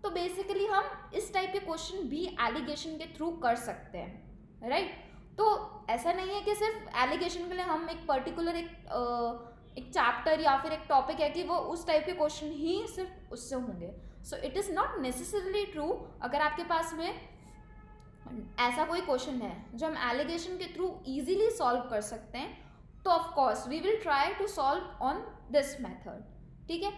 तो बेसिकली हम इस टाइप के क्वेश्चन भी एलिगेशन के थ्रू कर सकते हैं, राइट। तो ऐसा नहीं है कि सिर्फ एलिगेशन के लिए हम एक पर्टिकुलर एक चैप्टर या फिर एक टॉपिक है कि वो उस टाइप के क्वेश्चन ही सिर्फ उससे होंगे। So it is not necessarily true. अगर आपके पास में ऐसा कोई क्वेश्चन है जो हम एलिगेशन के थ्रू इजीली सॉल्व कर सकते हैं, तो of course we will try to solve on this method, ठीक है।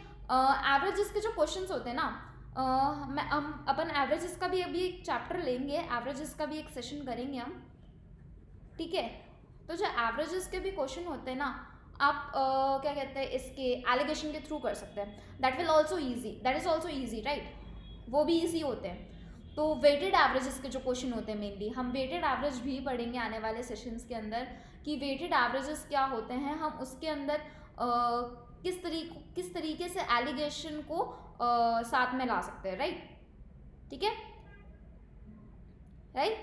एवरेजेस के जो क्वेश्चंस होते हैं ना, हम अपन एवरेजेस का भी अभी एक चैप्टर लेंगे, एवरेजेस का भी एक सेशन करेंगे हम, ठीक है। तो जो एवरेजेस के भी क्वेश्चन होते हैं ना, आप क्या कहते हैं, इसके एलिगेशन के थ्रू कर सकते हैं। That is also easy, right, वो भी ईजी होते हैं। तो वेटेड एवरेजेस के जो क्वेश्चन होते हैं, मेनली हम वेटेड एवरेज भी पढ़ेंगे आने वाले सेशंस के अंदर, कि वेटेड एवरेजेस क्या होते हैं, हम उसके अंदर किस तरीके से एलिगेशन को साथ में ला सकते हैं, राइट, ठीक है, राइट।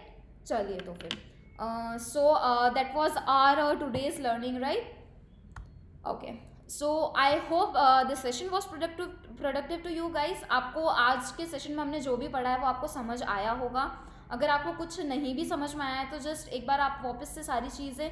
चलिए तो फिर so that was our today's learning, right. Okay, so I hope this session was productive to you guys. आपको आज के सेशन में हमने जो भी पढ़ा है वो आपको समझ आया होगा। अगर आपको कुछ नहीं भी समझ में आया है तो जस्ट एक बार आप वापस से सारी चीज़ें,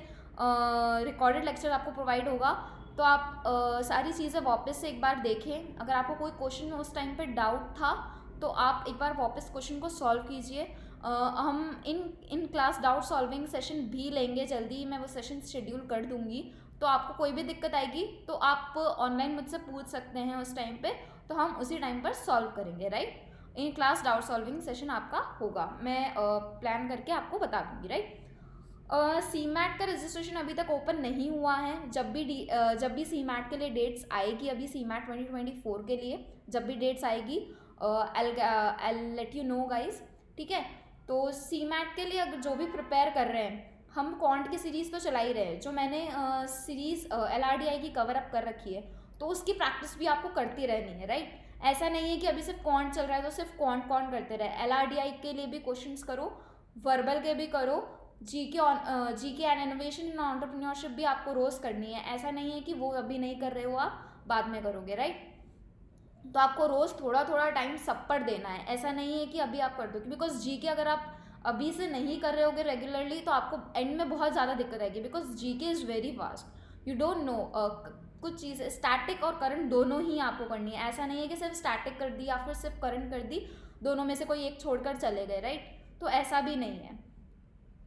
रिकॉर्डेड लेक्चर आपको प्रोवाइड होगा, तो आप सारी चीज़ें वापस से एक बार देखें। अगर आपको कोई क्वेश्चन में उस टाइम पे डाउट था तो आप एक बार वापस क्वेश्चन को सॉल्व कीजिए। हम in class doubt solving session भी लेंगे जल्दी ही, मैं वो सेशन शेड्यूल कर दूँगी। तो आपको कोई भी दिक्कत आएगी तो आप ऑनलाइन मुझसे पूछ सकते हैं उस टाइम पे, तो हम उसी टाइम पर सॉल्व करेंगे, right. In class doubt solving session आपका होगा, मैं प्लान करके आपको बता दूँगी, राइट। CMAT का रजिस्ट्रेशन अभी तक ओपन नहीं हुआ है। जब भी CMAT के लिए डेट्स आएगी, अभी CMAT 2024 के लिए जब भी डेट्स आएगी, I let you know guys, ठीक है। तो CMAT के लिए अगर जो भी प्रिपेयर कर रहे हैं, हम क्वांट की सीरीज़ तो चला ही रहे हैं, जो मैंने सीरीज़ LRDI की कवर अप कर रखी है, तो उसकी प्रैक्टिस भी आपको करती रहनी है, राइट। ऐसा नहीं है कि अभी सिर्फ क्वांट चल रहा है तो सिर्फ क्वांट करते रहे। LRDI के लिए भी क्वेश्चंस करो, वर्बल के भी करो, GK and innovation and entrepreneurship भी आपको रोज़ करनी है। ऐसा नहीं है कि वो अभी नहीं कर रहे हो, आप बाद में करोगे, राइट। तो आपको रोज़ थोड़ा थोड़ा टाइम सब पर देना है। ऐसा नहीं है कि अभी आप कर दो, बिकॉज जीके अगर आप अभी से नहीं कर रहे होगे रेगुलरली तो आपको एंड में बहुत ज़्यादा दिक्कत आएगी, because GK is very vast, you don't know. कुछ चीज़ें स्टैटिक और करंट दोनों ही आपको करनी है। ऐसा नहीं है कि सिर्फ स्टैटिक कर दी या फिर सिर्फ करंट कर दी, दोनों में से कोई एक छोड़कर चले गए, राइट। तो ऐसा भी नहीं है,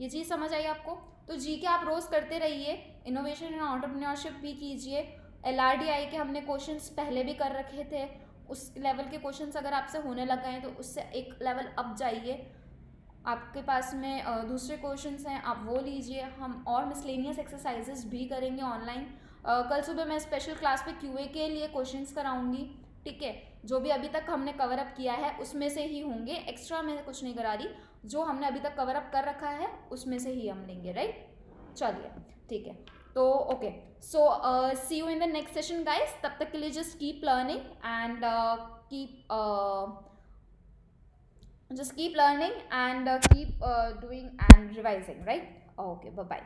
ये चीज़ समझ आई आपको। तो जीके आप रोज़ करते रहिए, इनोवेशन एंड एंटरप्रेन्योरशिप भी कीजिए। LRDI के हमने क्वेश्चंस पहले भी कर रखे थे, उस लेवल के क्वेश्चंस अगर आपसे होने लग गए हैं तो उससे एक लेवल अप जाइए। आपके पास में दूसरे क्वेश्चंस हैं, आप वो लीजिए। हम और मिसलेनियस एक्सरसाइजेस भी करेंगे ऑनलाइन। कल सुबह मैं स्पेशल क्लास पे QA के लिए क्वेश्चंस कराऊंगी, ठीक है। जो भी अभी तक हमने कवर अप किया है उसमें से ही होंगे, एक्स्ट्रा मैं कुछ नहीं करा रही। जो हमने अभी तक कवर अप कर रखा है उसमें से ही हम लेंगे, राइट। चलिए ठीक है, तो okay, so see you in the next session guys. तब तक के लिए just keep learning and keep learning and keep doing and revising, right? Okay, bye bye.